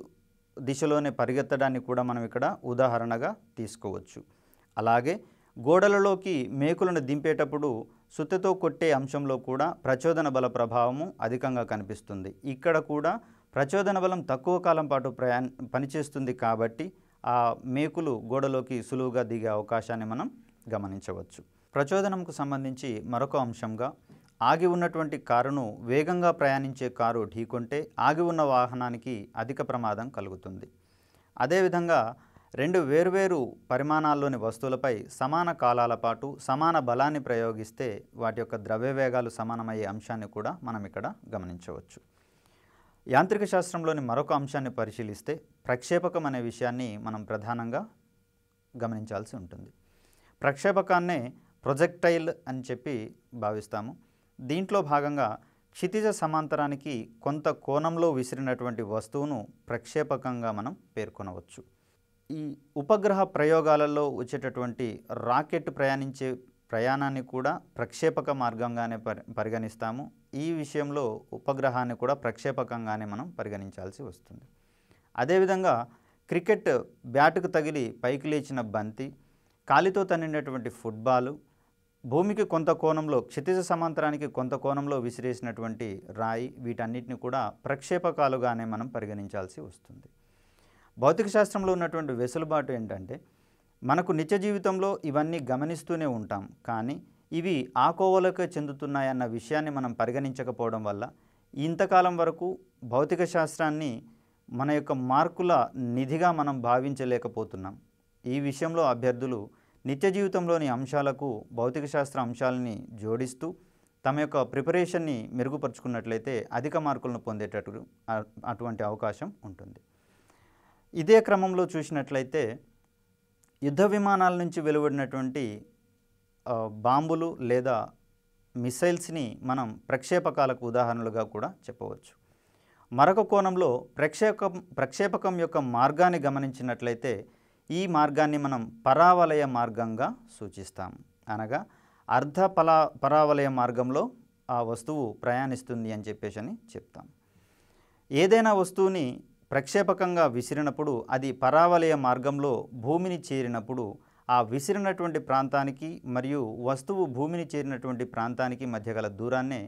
దిశలోనే పరిగెత్తడాన్ని కూడా మనం ఇక్కడ ఉదాహరణగా తీసుకోవచ్చు. అలాగే గోడలలోకి మేకులను దింపేటప్పుడు సుత్తెతో కొట్టే అంశంలో కూడా ప్రచోదన బల ప్రభావము అధికంగా కనిపిస్తుంది. ఇక్కడ కూడా ప్రచోదన బలం తక్కువ కాలం పాటు పనిచేస్తుంది కాబట్టి ఆ మేకులు గోడలోకి సులువుగా దిగే అవకాశాన్ని మనం గమనించవచ్చు. ప్రచోదనంకు సంబంధించి మరొక అంశంగా ఆగి ఉన్నటువంటి కారును వేగంగా ప్రయాణించే కారు ఢీకొంటే ఆగి ఉన్న వాహనానికి అధిక ప్రమాదం కలుగుతుంది. అదేవిధంగా రెండు వేర్వేరు పరిమాణాల్లోని వస్తువులపై సమాన కాలాల పాటు సమాన బలాన్ని ప్రయోగిస్తే వాటి యొక్క ద్రవ్యవేగాలు సమానమయ్యే అంశాన్ని కూడా మనం ఇక్కడ గమనించవచ్చు. యాంత్రిక శాస్త్రంలోని మరొక అంశాన్ని పరిశీలిస్తే ప్రక్షేపకం అనే విషయాన్ని మనం ప్రధానంగా గమనించాల్సి ఉంటుంది. ప్రక్షేపకాన్నే ప్రొజెక్టైల్ అని చెప్పి భావిస్తాము. దీంట్లో భాగంగా క్షితిజ సమాంతరానికి కొంత కోణంలో విసిరినటువంటి వస్తువును ప్రక్షేపకంగా మనం పేర్కొనవచ్చు. ఈ ఉపగ్రహ ప్రయోగాలలో వచ్చేటటువంటి రాకెట్ ప్రయాణించే ప్రయాణాన్ని కూడా ప్రక్షేపక మార్గంగానే పరిగణిస్తాము. ఈ విషయంలో ఉపగ్రహాన్ని కూడా ప్రక్షేపకంగానే మనం పరిగణించాల్సి వస్తుంది. అదేవిధంగా క్రికెట్ బ్యాటుకు తగిలి పైకి లేచిన బంతి, కాలితో తన్నినటువంటి ఫుట్బాలు, భూమికి కొంత కోణంలో క్షితిజ సమాంతరానికి కొంత కోణంలో విసిరేసినటువంటి రాయి, వీటన్నిటిని కూడా ప్రక్షేపకాలుగానే మనం పరిగణించాల్సి వస్తుంది. భౌతిక శాస్త్రంలో ఉన్నటువంటి వెసులుబాటు ఏంటంటే మనకు నిత్య జీవితంలో ఇవన్నీ గమనిస్తూనే ఉంటాం, కానీ ఇవి ఆ కోవలకే చెందుతున్నాయన్న విషయాన్ని మనం పరిగణించకపోవడం వల్ల ఇంతకాలం వరకు భౌతిక శాస్త్రాన్ని మన యొక్క మార్కుల నిధిగా మనం భావించలేకపోతున్నాం. ఈ విషయంలో అభ్యర్థులు నిత్య జీవితంలోని అంశాలకు భౌతిక శాస్త్ర అంశాలని జోడిస్తూ తమ యొక్క ప్రిపరేషన్ని మెరుగుపరుచుకున్నట్లయితే అధిక మార్కులను పొందేటట్టు అటువంటి అవకాశం ఉంటుంది. ఇదే క్రమంలో చూసినట్లయితే యుద్ధ విమానాల నుంచి వెలువడినటువంటి బాంబులు లేదా మిసైల్స్ని మనం ప్రక్షేపకాలకు ఉదాహరణలుగా కూడా చెప్పవచ్చు. మరొక కోణంలో ప్రక్షేపకం యొక్క మార్గాన్ని గమనించినట్లయితే ఈ మార్గాన్ని మనం పరావలయ మార్గంగా సూచిస్తాం. అనగా పరావలయ మార్గంలో ఆ వస్తువు ప్రయాణిస్తుంది అని చెప్తాం. ఏదైనా వస్తువుని ప్రక్షేపకంగా విసిరినప్పుడు అది పరావలయ మార్గంలో భూమిని చేరినప్పుడు ఆ విసిరినటువంటి ప్రాంతానికి మరియు వస్తువు భూమిని చేరినటువంటి ప్రాంతానికి మధ్య గల దూరాన్నే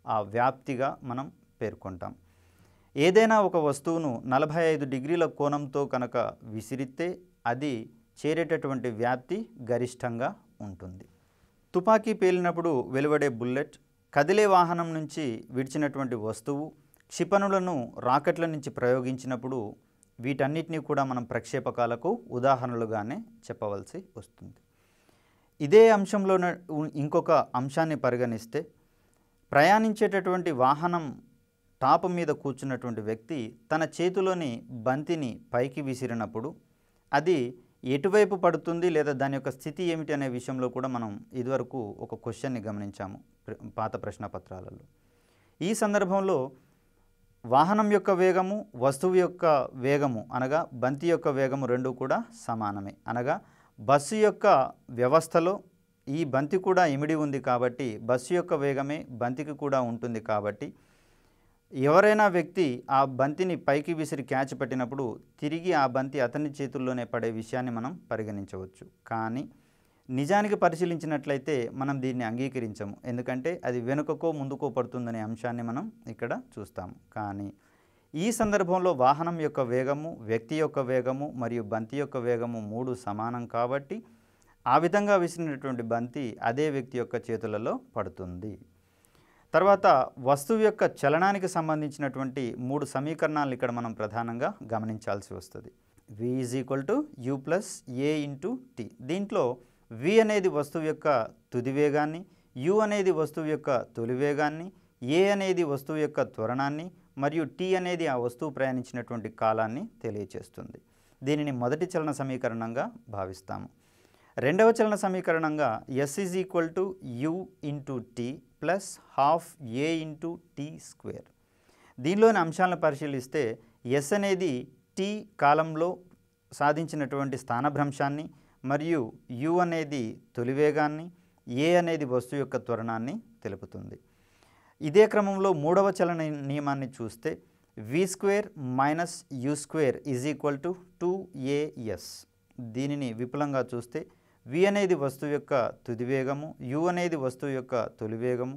ఆ వ్యాప్తిగా మనం పేర్కొంటాం. ఏదైనా ఒక వస్తువును 45 డిగ్రీల కోణంతో కనుక విసిరితే అది చేరేటటువంటి వ్యాప్తి గరిష్టంగా ఉంటుంది. తుపాకీ పేలినప్పుడు వెలువడే బుల్లెట్, కదిలే వాహనం నుంచి విడిచినటువంటి వస్తువు, క్షిపణులను రాకెట్ల నుంచి ప్రయోగించినప్పుడు వీటన్నిటినీ కూడా మనం ప్రక్షేపకాలకు ఉదాహరణలుగానే చెప్పవలసి వస్తుంది. ఇదే అంశంలో ఇంకొక అంశాన్ని పరిగణిస్తే ప్రయాణించేటటువంటి వాహనం టాప్ మీద కూర్చున్నటువంటి వ్యక్తి తన చేతిలోని బంతిని పైకి విసిరినప్పుడు అది ఎటువైపు పడుతుంది లేదా దాని యొక్క స్థితి ఏమిటి అనే విషయంలో కూడా మనం ఇదివరకు ఒక క్వశ్చన్ని గమనించాము పాత ప్రశ్నపత్రాలలో. ఈ సందర్భంలో వాహనం యొక్క వేగము, వస్తువు యొక్క వేగము అనగా బంతి యొక్క వేగము రెండూ కూడా సమానమే. అనగా బస్సు యొక్క వ్యవస్థలో ఈ బంతి కూడా ఇమిడి ఉంది కాబట్టి బస్సు యొక్క వేగమే బంతికి కూడా ఉంటుంది కాబట్టి ఎవరైనా వ్యక్తి ఆ బంతిని పైకి విసిరి క్యాచ్ పెట్టినప్పుడు తిరిగి ఆ బంతి అతని చేతుల్లోనే పడే విషయాన్ని మనం పరిగణించవచ్చు. కానీ నిజానికి పరిశీలించినట్లయితే మనం దీన్ని అంగీకరించము. ఎందుకంటే అది వెనుకకో ముందుకో పడుతుందనే అంశాన్ని మనం ఇక్కడ చూస్తాము. కానీ ఈ సందర్భంలో వాహనం యొక్క వేగము, వ్యక్తి యొక్క వేగము మరియు బంతి యొక్క వేగము మూడు సమానం కాబట్టి ఆ విధంగా విసిరినటువంటి బంతి అదే వ్యక్తి యొక్క చేతులలో పడుతుంది. తర్వాత వస్తువు యొక్క చలనానికి సంబంధించినటువంటి 3 సమీకరణాలను ఇక్కడ మనం ప్రధానంగా గమనించాల్సి వస్తుంది. V = U + A × T. దీంట్లో V అనేది వస్తువు యొక్క తుది వేగాన్ని, U అనేది వస్తువు యొక్క తొలి వేగాన్ని, A అనేది వస్తువు యొక్క త్వరణాన్ని మరియు T అనేది ఆ వస్తువు ప్రయాణించినటువంటి కాలాన్ని తెలియచేస్తుంది. దీనిని మొదటి చలన సమీకరణంగా భావిస్తాము. రెండవ చలన సమీకరణంగా S = U × T + ½ A × T². దీనిలోని అంశాలను పరిశీలిస్తే S అనేది T కాలంలో సాధించినటువంటి స్థానభ్రంశాన్ని మరియు U అనేది తొలి వేగాన్ని, A అనేది వస్తువు యొక్క త్వరణాన్ని తెలుపుతుంది. ఇదే క్రమంలో మూడవ చలన నియమాన్ని చూస్తే V² - U² = 2AS. దీనిని విపులంగా చూస్తే V అనేది వస్తువు యొక్క తుది వేగము, U అనేది వస్తువు యొక్క తొలి వేగము,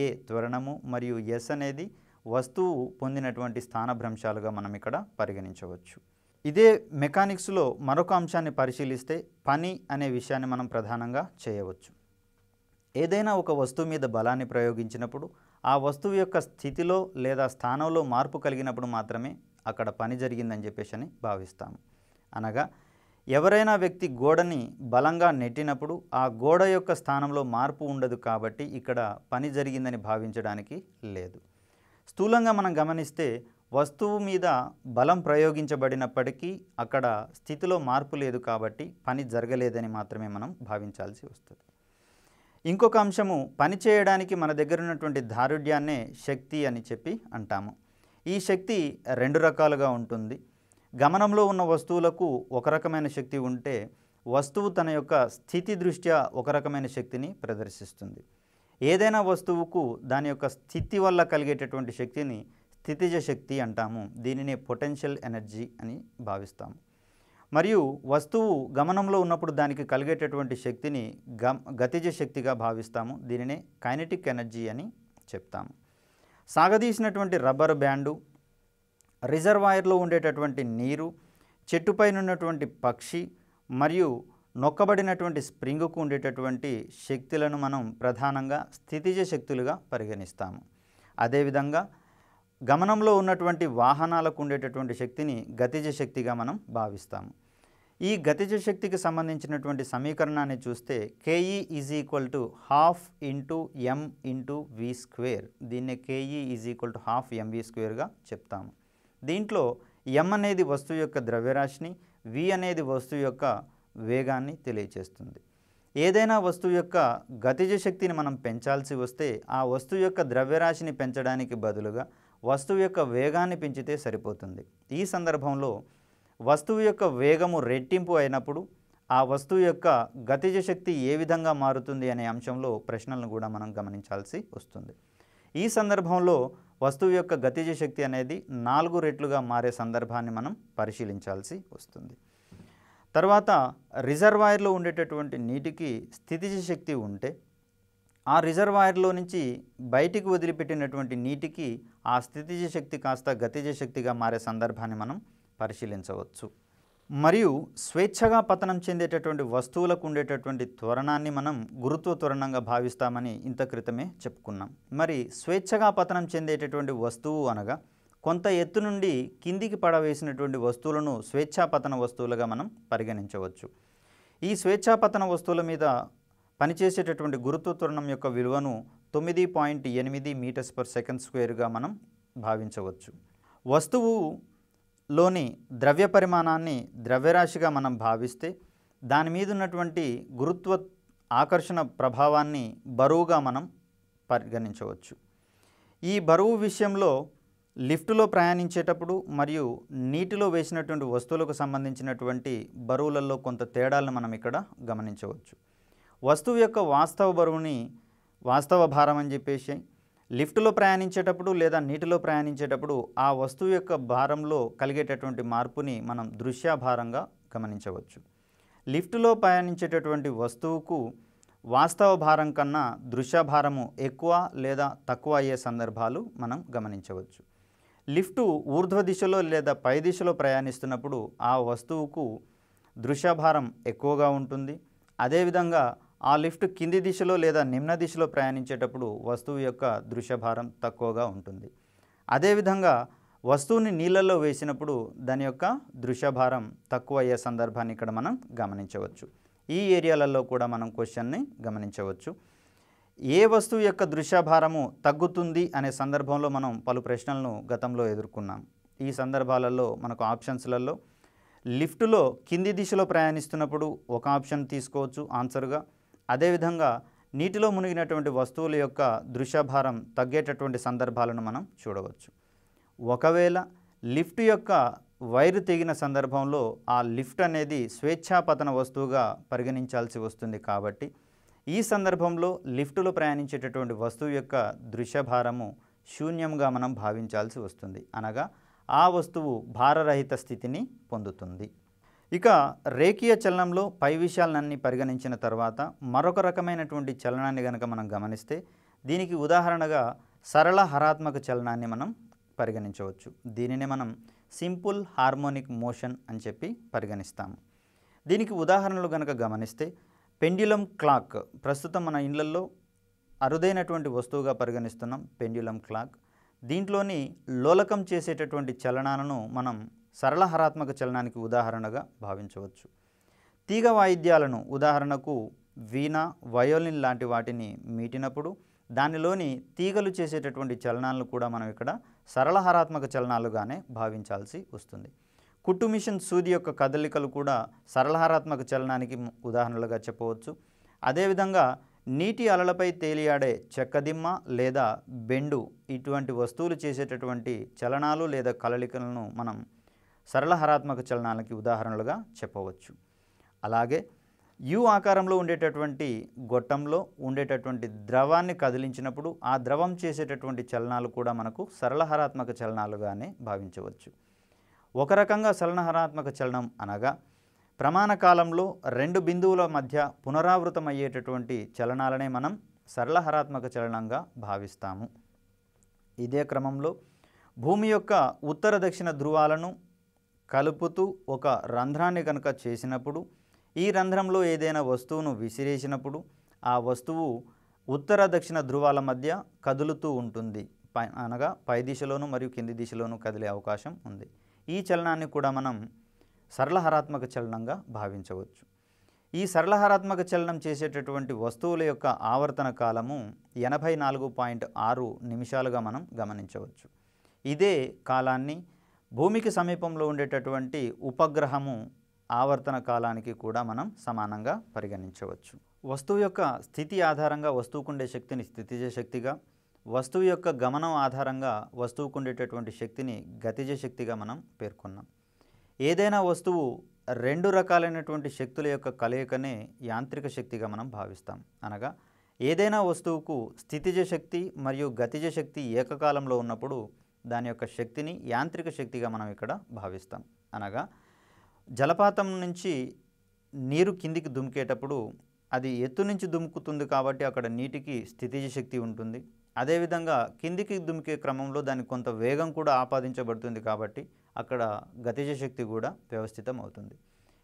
A త్వరణము మరియు S అనేది వస్తువు పొందినటువంటి స్థానభ్రంశాలుగా మనం ఇక్కడ పరిగణించవచ్చు. ఇదే మెకానిక్స్లో మరొక అంశాన్ని పరిశీలిస్తే పని అనే విషయాన్ని మనం ప్రధానంగా చేయవచ్చు. ఏదైనా ఒక వస్తువు మీద బలాన్ని ప్రయోగించినప్పుడు ఆ వస్తువు యొక్క స్థితిలో లేదా స్థానంలో మార్పు కలిగినప్పుడు మాత్రమే అక్కడ పని జరిగిందని చెప్పేసి భావిస్తాము. అనగా ఎవరైనా వ్యక్తి గోడని బలంగా నెట్టినప్పుడు ఆ గోడ యొక్క స్థానంలో మార్పు ఉండదు కాబట్టి ఇక్కడ పని జరిగిందని భావించడానికి లేదు. స్థూలంగా మనం గమనిస్తే వస్తువు మీద బలం ప్రయోగించబడినప్పటికీ అక్కడ స్థితిలో మార్పు లేదు కాబట్టి పని జరగలేదని మాత్రమే మనం భావించాల్సి వస్తుంది. ఇంకొక అంశము, పని చేయడానికి మన దగ్గర ఉన్నటువంటి దారుఢ్యాన్నే శక్తి అని చెప్పి అంటాము. ఈ శక్తి 2 రకాలుగా ఉంటుంది. గమనంలో ఉన్న వస్తువులకు ఒక రకమైన శక్తి ఉంటే వస్తువు తన యొక్క స్థితి దృష్ట్యా ఒక రకమైన శక్తిని ప్రదర్శిస్తుంది. ఏదైనా వస్తువుకు దాని యొక్క స్థితి వల్ల కలిగేటటువంటి శక్తిని స్థితిజ శక్తి అంటాము. దీనినే పొటెన్షియల్ ఎనర్జీ అని భావిస్తాము. మరియు వస్తువు గమనంలో ఉన్నప్పుడు దానికి కలిగేటటువంటి శక్తిని గతిజ శక్తిగా భావిస్తాము. దీనినే కైనెటిక్ ఎనర్జీ అని చెప్తాము. సాగదీసినటువంటి రబ్బర్ బ్యాండు, రిజర్వాయర్లో ఉండేటటువంటి నీరు, చెట్టుపైన ఉన్నటువంటి పక్షి మరియు నొక్కబడినటువంటి స్ప్రింగుకు ఉండేటటువంటి శక్తులను మనం ప్రధానంగా స్థితిజ శక్తులుగా పరిగణిస్తాము. అదేవిధంగా గమనంలో ఉన్నటువంటి వాహనాలకు ఉండేటటువంటి శక్తిని గతిజ శక్తిగా మనం భావిస్తాము. ఈ గతిజ శక్తికి సంబంధించినటువంటి సమీకరణాన్ని చూస్తే KE is equal to half into M into V square. దీన్నే KE is equal to half M V స్క్వేర్గా చెప్తాము. దీంట్లో ఎం అనేది వస్తువు యొక్క ద్రవ్యరాశిని, వి అనేది వస్తువు యొక్క వేగాన్ని తెలియచేస్తుంది. ఏదైనా వస్తువు యొక్క గతిజ శక్తిని మనం పెంచాల్సి వస్తే ఆ వస్తువు యొక్క ద్రవ్యరాశిని పెంచడానికి బదులుగా వస్తువు యొక్క వేగాన్ని పెంచితే సరిపోతుంది. ఈ సందర్భంలో వస్తువు యొక్క వేగము రెట్టింపు అయినప్పుడు ఆ వస్తువు యొక్క గతిజ శక్తి ఏ విధంగా మారుతుంది అనే అంశంలో ప్రశ్నలను కూడా మనం గమనించాల్సి వస్తుంది. ఈ సందర్భంలో వస్తువు యొక్క గతిజ శక్తి అనేది 4 రెట్లుగా మారే సందర్భాన్ని మనం పరిశీలించాల్సి వస్తుంది. తర్వాత రిజర్వాయర్లో ఉండేటటువంటి నీటికి స్థితిజ శక్తి ఉంటే ఆ రిజర్వాయర్లో నుంచి బయటికి వదిలిపెట్టినటువంటి నీటికి ఆ స్థితిజ శక్తి కాస్త గతిజ శక్తిగా మారే సందర్భాన్ని మనం పరిశీలించవచ్చు. మరియు స్వేచ్ఛగా పతనం చెందేటటువంటి వస్తువులకు ఉండేటటువంటి త్వరణాన్ని మనం గురుత్వ త్వరణంగా భావిస్తామని ఇంత క్రితమే చెప్పుకున్నాం. మరి స్వేచ్ఛగా పతనం చెందేటటువంటి వస్తువు అనగా కొంత ఎత్తు నుండి కిందికి పడవేసినటువంటి వస్తువులను స్వేచ్ఛాపతన వస్తువులుగా మనం పరిగణించవచ్చు. ఈ స్వేచ్ఛాపతన వస్తువుల మీద పనిచేసేటటువంటి గురుత్వ త్వరణం యొక్క విలువను 9.8 మీటర్స్ పర్ సెకండ్ స్క్వేర్గా మనం భావించవచ్చు. వస్తువులోని ద్రవ్య పరిమాణాన్ని ద్రవ్యరాశిగా మనం భావిస్తే దాని మీద ఉన్నటువంటి గురుత్వ ఆకర్షణ ప్రభావాన్ని బరువుగా మనం పరిగణించవచ్చు. ఈ బరువు విషయంలో లిఫ్టులో ప్రయాణించేటప్పుడు మరియు నీటిలో వేసినటువంటి వస్తువులకు సంబంధించినటువంటి బరువులలో కొంత తేడాలను మనం ఇక్కడ గమనించవచ్చు. వస్తువు యొక్క వాస్తవ బరువుని వాస్తవ భారం అని చెప్పేసి లిఫ్టులో ప్రయాణించేటప్పుడు లేదా నీటిలో ప్రయాణించేటప్పుడు ఆ వస్తువు యొక్క భారంలో కలిగేటటువంటి మార్పుని మనం దృశ్యాభారంగా గమనించవచ్చు. లిఫ్టులో ప్రయాణించేటటువంటి వస్తువుకు వాస్తవ భారం కన్నా దృశ్యభారము ఎక్కువ లేదా తక్కువ అయ్యే సందర్భాలు మనం గమనించవచ్చు. లిఫ్టు ఊర్ధ్వ దిశలో లేదా పై దిశలో ప్రయాణిస్తున్నప్పుడు ఆ వస్తువుకు దృశ్యభారం ఎక్కువగా ఉంటుంది. అదేవిధంగా ఆ లిఫ్ట్ కింది దిశలో లేదా నిమ్న దిశలో ప్రయాణించేటప్పుడు వస్తువు యొక్క దృశ్యభారం తక్కువగా ఉంటుంది. అదేవిధంగా వస్తువుని నీళ్ళల్లో వేసినప్పుడు దాని యొక్క దృశ్యభారం తక్కువ అయ్యే సందర్భాన్ని ఇక్కడ మనం గమనించవచ్చు. ఈ ఏరియాలలో కూడా మనం క్వశ్చన్ని గమనించవచ్చు. ఏ వస్తువు యొక్క దృశ్యభారము తగ్గుతుంది అనే సందర్భంలో మనం పలు ప్రశ్నలను గతంలో ఎదుర్కొన్నాం. ఈ సందర్భాలలో మనకు ఆప్షన్స్లలో లిఫ్టులో కింది దిశలో ప్రయాణిస్తున్నప్పుడు ఒక ఆప్షన్ తీసుకోవచ్చు ఆన్సర్గా. అదేవిధంగా నీటిలో మునిగినటువంటి వస్తువుల యొక్క దృశ్యభారం తగ్గేటటువంటి సందర్భాలను మనం చూడవచ్చు. ఒకవేళ లిఫ్ట్ యొక్క వైరు తెగిన సందర్భంలో ఆ లిఫ్ట్ అనేది స్వేచ్ఛాపతన వస్తువుగా పరిగణించాల్సి వస్తుంది. కాబట్టి ఈ సందర్భంలో లిఫ్టులో ప్రయాణించేటటువంటి వస్తువు యొక్క దృశ్యభారము శూన్యంగా మనం భావించాల్సి వస్తుంది. అనగా ఆ వస్తువు భారరహిత స్థితిని పొందుతుంది. ఇక రేఖీయ చలనంలో పై విషయాలన్నీ పరిగణించిన తర్వాత మరొక రకమైనటువంటి చలనాన్ని కనుక మనం గమనిస్తే దీనికి ఉదాహరణగా సరళ హరాత్మక చలనాన్ని మనం పరిగణించవచ్చు. దీనిని మనం సింపుల్ హార్మోనిక్ మోషన్ అని చెప్పి పరిగణిస్తాము. దీనికి ఉదాహరణలు కనుక గమనిస్తే పెండ్యులం క్లాక్, ప్రస్తుతం మన ఇళ్లలో అరుదైనటువంటి వస్తువుగా పరిగణిస్తున్నాం పెండ్యులం క్లాక్. దీంట్లోని లోలకం చేసేటటువంటి చలనాలను మనం సరళ హరాత్మక చలనానికి ఉదాహరణగా భావించవచ్చు. తీగ వాయిద్యాలను ఉదాహరణకు వీణ, వయోలిన్ లాంటి వాటిని మీటినప్పుడు దానిలోని తీగలు చేసేటటువంటి చలనాలను కూడా మనం ఇక్కడ సరళ హరాత్మక చలనాలుగానే భావించాల్సి వస్తుంది. కుట్టు మిషన్ సూది యొక్క కదలికలు కూడా సరళహారాత్మక చలనానికి ఉదాహరణలుగా చెప్పవచ్చు. అదేవిధంగా నీటి అలలపై తేలియాడే చెక్కదిమ్మ లేదా బెండు ఇటువంటి వస్తువులు చేసేటటువంటి చలనాలు లేదా కదలికలను మనం సరళహారాత్మక చలనాలకి ఉదాహరణలుగా చెప్పవచ్చు. అలాగే యు ఆకారంలో ఉండేటటువంటి గొట్టంలో ఉండేటటువంటి ద్రవాన్ని కదిలించినప్పుడు ఆ ద్రవం చేసేటటువంటి చలనాలు కూడా మనకు సరళహారాత్మక చలనాలుగానే భావించవచ్చు. ఒక రకంగా సరళహారాత్మక చలనం అనగా ప్రమాణ కాలంలో 2 బిందువుల మధ్య పునరావృతమయ్యేటటువంటి చలనాలనే మనం సరళహారాత్మక చలనంగా భావిస్తాము. ఇదే క్రమంలో భూమి యొక్క ఉత్తర దక్షిణ ధ్రువాలను కలుపుతూ ఒక రంధ్రాన్ని కనుక చేసినప్పుడు ఈ రంధ్రంలో ఏదైనా వస్తువును విసిరేసినప్పుడు ఆ వస్తువు ఉత్తర దక్షిణ ధ్రువాల మధ్య కదులుతూ ఉంటుంది. అనగా పై దిశలోను మరియు కింది దిశలోను కదిలే అవకాశం ఉంది. ఈ చలనాన్ని కూడా మనం సరళహరాత్మక చలనంగా భావించవచ్చు. ఈ సరళహరాత్మక చలనం చేసేటటువంటి వస్తువుల యొక్క ఆవర్తన కాలము 84.6 నిమిషాలుగా మనం గమనించవచ్చు. ఇదే కాలాన్ని భూమికి సమీపంలో ఉండేటటువంటి ఉపగ్రహము ఆవర్తన కాలానికి కూడా మనం సమానంగా పరిగణించవచ్చు. వస్తువు యొక్క స్థితి ఆధారంగా వస్తువుకుండే శక్తిని స్థితిజ శక్తిగా, వస్తువు యొక్క గమనం ఆధారంగా వస్తువుకుండేటటువంటి శక్తిని గతిజ శక్తిగా మనం పేర్కొన్నాం. ఏదైనా వస్తువు రెండు రకాలైనటువంటి శక్తుల యొక్క కలయికనే యాంత్రిక శక్తిగా మనం భావిస్తాం. అనగా ఏదైనా వస్తువుకు స్థితిజ శక్తి మరియు గతిజ శక్తి ఏకకాలంలో ఉన్నప్పుడు దాని యొక్క శక్తిని యాంత్రిక శక్తిగా మనం ఇక్కడ భావిస్తాం. అనగా జలపాతం నుంచి నీరు కిందికి దుమికేటప్పుడు అది ఎత్తు నుంచి దుముకుతుంది కాబట్టి అక్కడ నీటికి స్థితిజ శక్తి ఉంటుంది. అదేవిధంగా కిందికి దుమికే క్రమంలో దానికి కొంత వేగం కూడా ఆపాదించబడుతుంది కాబట్టి అక్కడ గతిజ శక్తి కూడా వ్యవస్థితం అవుతుంది.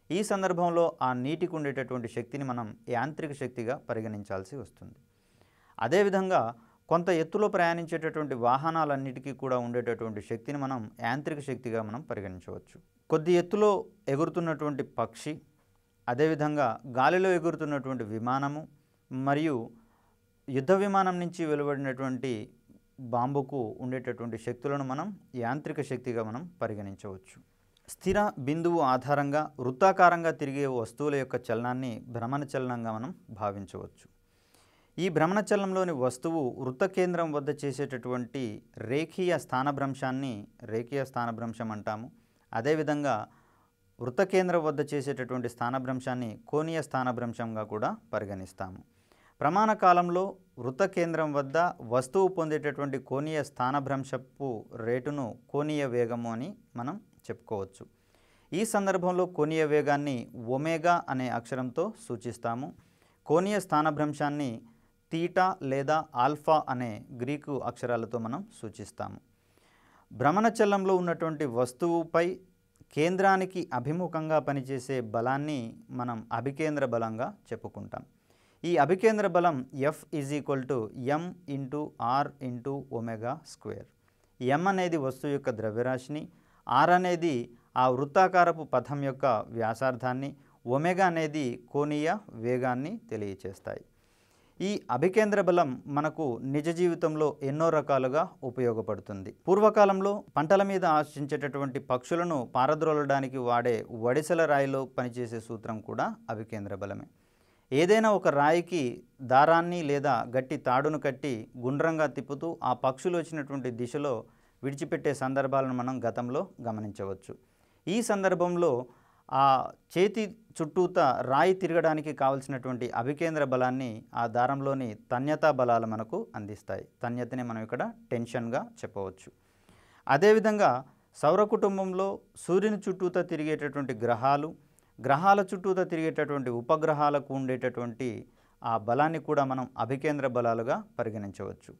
ఈ సందర్భంలో ఆ నీటికి ఉండేటటువంటి శక్తిని మనం యాంత్రిక శక్తిగా పరిగణించాల్సి వస్తుంది. అదేవిధంగా కొంత ఎత్తులో ప్రయాణించేటటువంటి వాహనాలన్నిటికీ కూడా ఉండేటటువంటి శక్తిని మనం యాంత్రిక శక్తిగా మనం పరిగణించవచ్చు. కొద్ది ఎత్తులో ఎగురుతున్నటువంటి పక్షి, అదేవిధంగా గాలిలో ఎగురుతున్నటువంటి విమానము మరియు యుద్ధ విమానం నుంచి వెలువడినటువంటి బాంబుకు ఉండేటటువంటి శక్తులను మనం యాంత్రిక శక్తిగా మనం పరిగణించవచ్చు. స్థిర బిందువు ఆధారంగా వృత్తాకారంగా తిరిగే వస్తువుల యొక్క చలనాన్ని భ్రమణ చలనంగా మనం భావించవచ్చు. ఈ భ్రమణ చలనంలోని వస్తువు వృత్త కేంద్రం వద్ద చేసేటటువంటి రేఖీయ స్థానభ్రంశాన్ని రేఖీయ స్థానభ్రంశం అంటాము. అదేవిధంగా వృత్త కేంద్రం వద్ద చేసేటటువంటి స్థానభ్రంశాన్ని కోణీయ స్థానభ్రంశంగా కూడా పరిగణిస్తాము. ప్రమాణ కాలంలో వృత్త కేంద్రం వద్ద వస్తువు పొందేటటువంటి కోణీయ స్థానభ్రంశపు రేటును కోణీయ వేగము అని మనం చెప్పుకోవచ్చు. ఈ సందర్భంలో కోణీయ వేగాన్ని ఒమేగా అనే అక్షరంతో సూచిస్తాము. కోణీయ స్థానభ్రంశాన్ని తీటా లేదా ఆల్ఫా అనే గ్రీకు అక్షరాలతో మనం సూచిస్తాము. భ్రమణ చలనంలో ఉన్నటువంటి వస్తువుపై కేంద్రానికి అభిముఖంగా పనిచేసే బలాన్ని మనం అభికేంద్ర బలంగా చెప్పుకుంటాం. ఈ అభికేంద్ర బలం F m × r × omega square. m అనేది వస్తువు యొక్క ద్రవ్యరాశిని, r అనేది ఆ వృత్తాకారపు పథం యొక్క వ్యాసార్థాన్ని, ఒమేగా అనేది కోణీయ వేగాన్ని తెలియచేస్తాయి. ఈ అభికేంద్ర బలం మనకు నిజ జీవితంలో ఎన్నో రకాలుగా ఉపయోగపడుతుంది. పూర్వకాలంలో పంటల మీద ఆశించేటటువంటి పక్షులను పారద్రోలడానికి వాడే వడిసెల రాయిలో పనిచేసే సూత్రం కూడా అభికేంద్ర బలమే. ఏదైనా ఒక రాయికి దారాన్ని లేదా గట్టి తాడును కట్టి గుండ్రంగా తిప్పుతూ ఆ పక్షులు వచ్చినటువంటి దిశలో విడిచిపెట్టే సందర్భాలను మనం గతంలో గమనించవచ్చు. ఈ సందర్భంలో ఆ చేతి చుట్టూత రాయి తిరగడానికి కావలసినటువంటి అభికేంద్ర బలాన్ని ఆ దారంలోని తన్యతా బలాలు మనకు అందిస్తాయి. తన్యతని మనం ఇక్కడ టెన్షన్గా చెప్పవచ్చు. అదేవిధంగా సౌర కుటుంబంలో సూర్యుని చుట్టూత తిరిగేటటువంటి గ్రహాల చుట్టూత తిరిగేటటువంటి ఉపగ్రహాలకు ఉండేటటువంటి ఆ బలాన్ని కూడా మనం అభికేంద్ర బలాలుగా పరిగణించవచ్చు.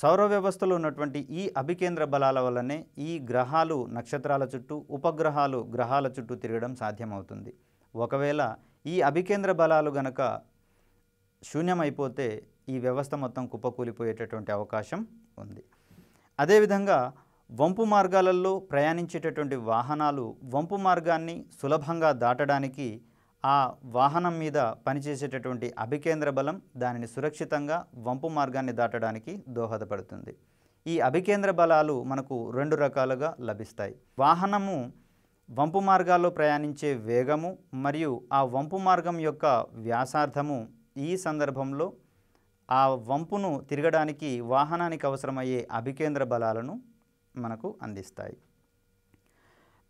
సౌర వ్యవస్థలో ఉన్నటువంటి ఈ అభికేంద్ర బలాల వల్లనే ఈ గ్రహాలు నక్షత్రాల చుట్టూ, ఉపగ్రహాలు గ్రహాల చుట్టూ తిరగడం సాధ్యమవుతుంది. ఒకవేళ ఈ అభికేంద్ర బలాలు గనక శూన్యమైపోతే ఈ వ్యవస్థ మొత్తం కుప్పకూలిపోయేటటువంటి అవకాశం ఉంది. అదేవిధంగా వంపు మార్గాలలో ప్రయాణించేటటువంటి వాహనాలు వంపు మార్గాన్ని సులభంగా దాటడానికి ఆ వాహనం మీద పనిచేసేటటువంటి అభికేంద్ర బలం దానిని సురక్షితంగా వంపు మార్గాన్ని దాటడానికి దోహదపడుతుంది. ఈ అభికేంద్ర బలాలు మనకు రెండు రకాలుగా లభిస్తాయి. వాహనము వంపు మార్గాల్లో ప్రయాణించే వేగము మరియు ఆ వంపు మార్గం యొక్క వ్యాసార్థము ఈ సందర్భంలో ఆ వంపును తిరగడానికి వాహనానికి అవసరమయ్యే అభికేంద్ర బలాలను మనకు అందిస్తాయి.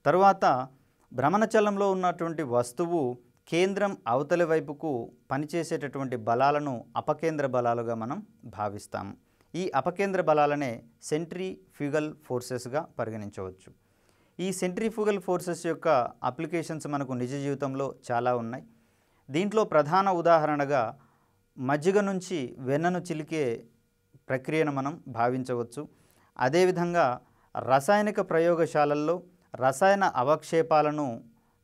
తరువాత భ్రమణచలనంలో ఉన్నటువంటి వస్తువు కేంద్రం అవతలి వైపుకు పనిచేసేటటువంటి బలాలను అపకేంద్ర బలాలుగా మనం భావిస్తాము. ఈ అపకేంద్ర బలాలనే సెంట్రిఫ్యూగల్ ఫోర్సెస్గా పరిగణించవచ్చు. ఈ సెంట్రిఫ్యూగల్ ఫోర్సెస్ యొక్క అప్లికేషన్స్ మనకు నిజ జీవితంలో చాలా ఉన్నాయి. దీంట్లో ప్రధాన ఉదాహరణగా మజ్జిగ నుంచి వెన్నను చిలికే ప్రక్రియను మనం భావించవచ్చు. అదేవిధంగా రసాయనిక ప్రయోగశాలల్లో రసాయన అవక్షేపాలను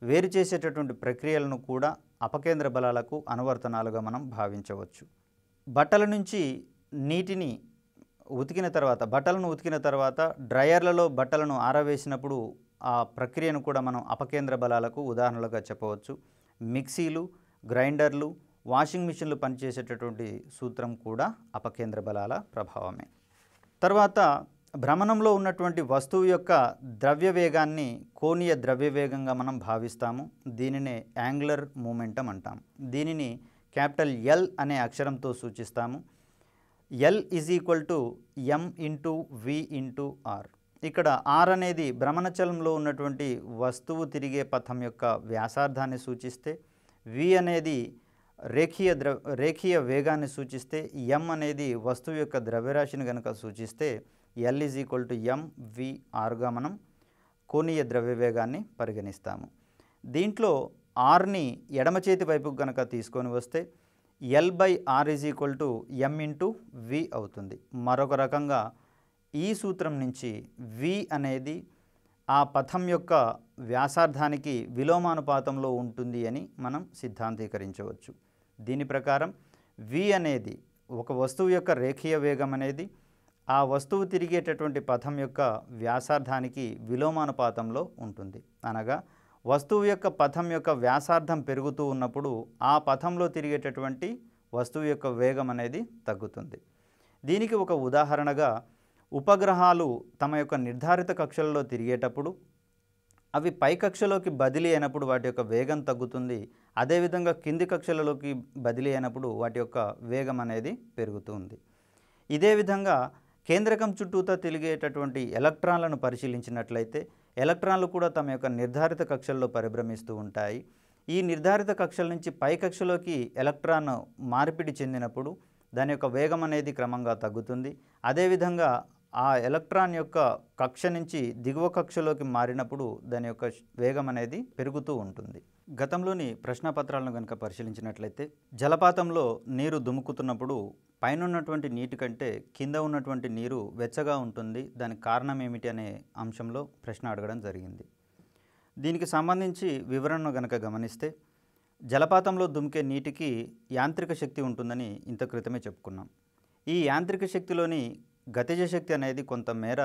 వేరు చేసేటటువంటి ప్రక్రియలను కూడా అపకేంద్ర బలాలకు అనువర్తనాలుగా మనం భావించవచ్చు. బట్టల నుంచి నీటిని బట్టలను ఉతికిన తర్వాత డ్రయర్లలో బట్టలను ఆరవేసినప్పుడు ఆ ప్రక్రియను కూడా మనం అపకేంద్ర బలాలకు ఉదాహరణలుగా చెప్పవచ్చు. మిక్సీలు, గ్రైండర్లు, వాషింగ్ మిషన్లు పనిచేసేటటువంటి సూత్రం కూడా అపకేంద్ర బలాల ప్రభావమే. తర్వాత భ్రమణంలో ఉన్నటువంటి వస్తువు యొక్క ద్రవ్య వేగాన్ని కోణీయ ద్రవ్య వేగంగా మనం భావిస్తాము. దీనినే యాంగులర్ మూమెంటం అంటాం. దీనిని క్యాపిటల్ ఎల్ అనే అక్షరంతో సూచిస్తాము. L is equal to M into V into R. ఇక్కడ ఆర్ అనేది భ్రమణచలంలో ఉన్నటువంటి వస్తువు తిరిగే పథం యొక్క వ్యాసార్థాన్ని సూచిస్తే, వి అనేది రేఖీయ వేగాన్ని సూచిస్తే, ఎం అనేది వస్తువు యొక్క ద్రవ్యరాశిని కనుక సూచిస్తే ఎల్ ఈజ్ ఈక్వల్ టు ఎం వి ఆర్గా మనం కోణీయ ద్రవ్య వేగాన్ని పరిగణిస్తాము. దీంట్లో ఆర్ని ఎడమ చేతి వైపుకు కనుక తీసుకొని వస్తే L by R is equal to M into V అవుతుంది. మరొక రకంగా ఈ సూత్రం నుంచి వి అనేది ఆ పథం యొక్క వ్యాసార్థానికి విలోమానుపాతంలో ఉంటుంది అని మనం సిద్ధాంతీకరించవచ్చు. దీని ప్రకారం వి అనేది ఒక వస్తువు యొక్క రేఖీయ వేగం అనేది ఆ వస్తువు తిరిగేటటువంటి పథం యొక్క వ్యాసార్థానికి విలోమానుపాతంలో ఉంటుంది. అనగా వస్తువు యొక్క పథం యొక్క వ్యాసార్థం పెరుగుతూ ఉన్నప్పుడు ఆ పథంలో తిరిగేటటువంటి వస్తువు యొక్క వేగం అనేది తగ్గుతుంది. దీనికి ఒక ఉదాహరణగా ఉపగ్రహాలు తమ యొక్క నిర్ధారిత కక్షలలో తిరిగేటప్పుడు అవి పై కక్షలోకి బదిలీ అయినప్పుడు వాటి యొక్క వేగం తగ్గుతుంది. అదేవిధంగా కింది కక్షలలోకి బదిలీ అయినప్పుడు వాటి యొక్క వేగం అనేది పెరుగుతుంది. ఇదే విధంగా కేంద్రకం చుట్టూతా తిరిగేటటువంటి ఎలక్ట్రాన్లను పరిశీలించినట్లయితే ఎలక్ట్రాన్లు కూడా తమ యొక్క నిర్ధారిత కక్షల్లో పరిభ్రమిస్తూ ఉంటాయి. ఈ నిర్ధారిత కక్షల నుంచి పై కక్షలోకి ఎలక్ట్రాన్ మార్పిడి చెందినప్పుడు దాని యొక్క వేగం అనేది క్రమంగా తగ్గుతుంది. అదేవిధంగా ఆ ఎలక్ట్రాన్ యొక్క కక్ష నుంచి దిగువ కక్షలోకి మారినప్పుడు దాని యొక్క వేగం అనేది పెరుగుతూ ఉంటుంది. గతంలోని ప్రశ్నపత్రాలను కనుక పరిశీలించినట్లయితే జలపాతంలో నీరు దుముకుతున్నప్పుడు పైన ఉన్నటువంటి నీటి కంటే కింద ఉన్నటువంటి నీరు వెచ్చగా ఉంటుంది. దానికి కారణం ఏమిటి అనే అంశంలో ప్రశ్న అడగడం జరిగింది. దీనికి సంబంధించి వివరణను కనుక గమనిస్తే జలపాతంలో దుమికే నీటికి యాంత్రిక శక్తి ఉంటుందని ఇంత క్రితమే చెప్పుకున్నాం. ఈ యాంత్రిక శక్తిలోని గతిజ శక్తి అనేది కొంత మేర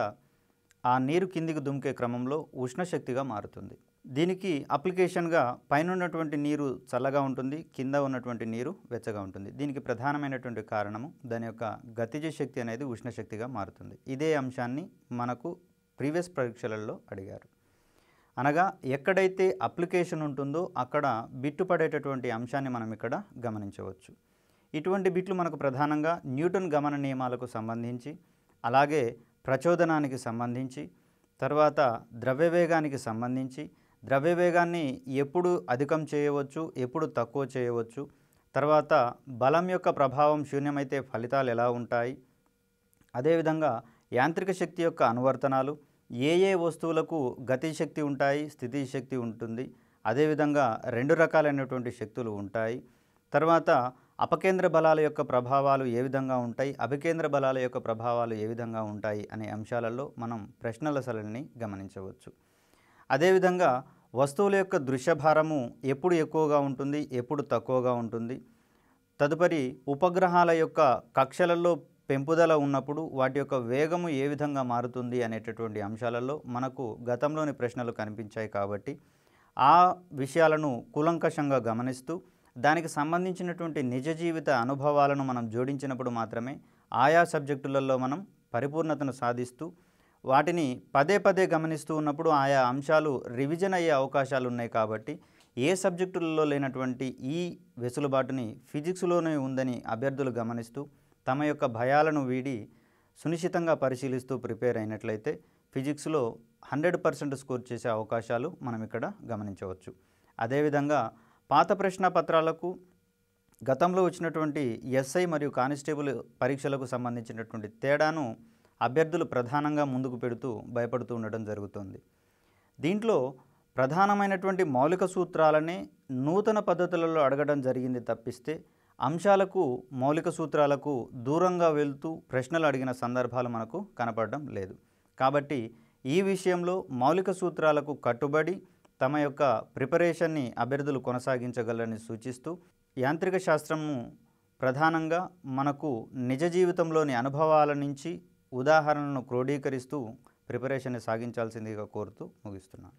ఆ నీరు కిందికి దుమికే క్రమంలో ఉష్ణశక్తిగా మారుతుంది. దీనికి అప్లికేషన్గా పైన ఉన్నటువంటి నీరు చల్లగా ఉంటుంది, కింద ఉన్నటువంటి నీరు వెచ్చగా ఉంటుంది. దీనికి ప్రధానమైనటువంటి కారణము దాని యొక్క గతిజ శక్తి అనేది ఉష్ణశక్తిగా మారుతుంది. ఇదే అంశాన్ని మనకు ప్రీవియస్ పరీక్షలలో అడిగారు. అనగా ఎక్కడైతే అప్లికేషన్ ఉంటుందో అక్కడ బిట్టు పడేటటువంటి అంశాన్ని మనం ఇక్కడ గమనించవచ్చు. ఇటువంటి బిట్లు మనకు ప్రధానంగా న్యూటన్ గమన నియమాలకు సంబంధించి, అలాగే ప్రచోదనానికి సంబంధించి, తర్వాత ద్రవ్యవేగానికి సంబంధించి, ద్రవ్యవేగాన్ని ఎప్పుడు అధికం చేయవచ్చు, ఎప్పుడు తక్కువ చేయవచ్చు, తర్వాత బలం యొక్క ప్రభావం శూన్యమైతే ఫలితాలు ఎలా ఉంటాయి, అదేవిధంగా యాంత్రిక శక్తి యొక్క అనువర్తనాలు, ఏ ఏ వస్తువులకు గతి శక్తి ఉంటాయి, స్థితి శక్తి ఉంటుంది, అదేవిధంగా రెండు రకాలైనటువంటి శక్తులు ఉంటాయి, తర్వాత అపకేంద్ర బలాల యొక్క ప్రభావాలు ఏ విధంగా ఉంటాయి, అభికేంద్ర బలాల యొక్క ప్రభావాలు ఏ విధంగా ఉంటాయి అనే అంశాలలో మనం ప్రశ్నల సరళిని గమనించవచ్చు. అదేవిధంగా వస్తువుల యొక్క దృశ్యభారము ఎప్పుడు ఎక్కువగా ఉంటుంది, ఎప్పుడు తక్కువగా ఉంటుంది, తదుపరి ఉపగ్రహాల యొక్క కక్షలలో పెంపుదల ఉన్నప్పుడు వాటి యొక్క వేగము ఏ విధంగా మారుతుంది అనేటటువంటి అంశాలలో మనకు గతంలోని ప్రశ్నలు కనిపించాయి. కాబట్టి ఆ విషయాలను కూలంకషంగా గమనిస్తూ దానికి సంబంధించినటువంటి నిజ జీవిత అనుభవాలను మనం జోడించినప్పుడు మాత్రమే ఆయా సబ్జెక్టులలో మనం పరిపూర్ణతను సాధిస్తూ వాటిని పదే పదే గమనిస్తూ ఉన్నప్పుడు ఆయా అంశాలు రివిజన్ అయ్యే అవకాశాలు ఉన్నాయి. కాబట్టి ఏ సబ్జెక్టులలో లేనటువంటి ఈ వెసులుబాటుని ఫిజిక్స్లోనే ఉందని అభ్యర్థులు గమనిస్తూ తమ యొక్క భయాలను వీడి సునిశ్చితంగా పరిశీలిస్తూ ప్రిపేర్ అయినట్లయితే ఫిజిక్స్లో 100% స్కోర్ చేసే అవకాశాలు మనం ఇక్కడ గమనించవచ్చు. అదేవిధంగా పాత ప్రశ్న పత్రాలకు గతంలో వచ్చినటువంటి ఎస్ఐ మరియు కానిస్టేబుల్ పరీక్షలకు సంబంధించినటువంటి తేడాను అభ్యర్థులు ప్రధానంగా ముందుకు పెడుతూ భయపడుతూ ఉండడం జరుగుతుంది. దీంట్లో ప్రధానమైనటువంటి మౌలిక సూత్రాలనే నూతన పద్ధతులలో అడగడం జరిగింది తప్పిస్తే అంశాలకు మౌలిక సూత్రాలకు దూరంగా వెళ్తూ ప్రశ్నలు అడిగిన సందర్భాలు మనకు కనపడడం లేదు. కాబట్టి ఈ విషయంలో మౌలిక సూత్రాలకు కట్టుబడి తమ యొక్క ప్రిపరేషన్ని అభ్యర్థులు కొనసాగించగలరని సూచిస్తూ యాంత్రిక శాస్త్రము ప్రధానంగా మనకు నిజ జీవితంలోని అనుభవాల నుంచి ఉదాహరణలను క్రోడీకరిస్తూ ప్రిపరేషన్ని సాగించాల్సిందిగా కోరుతూ ముగిస్తున్నాను.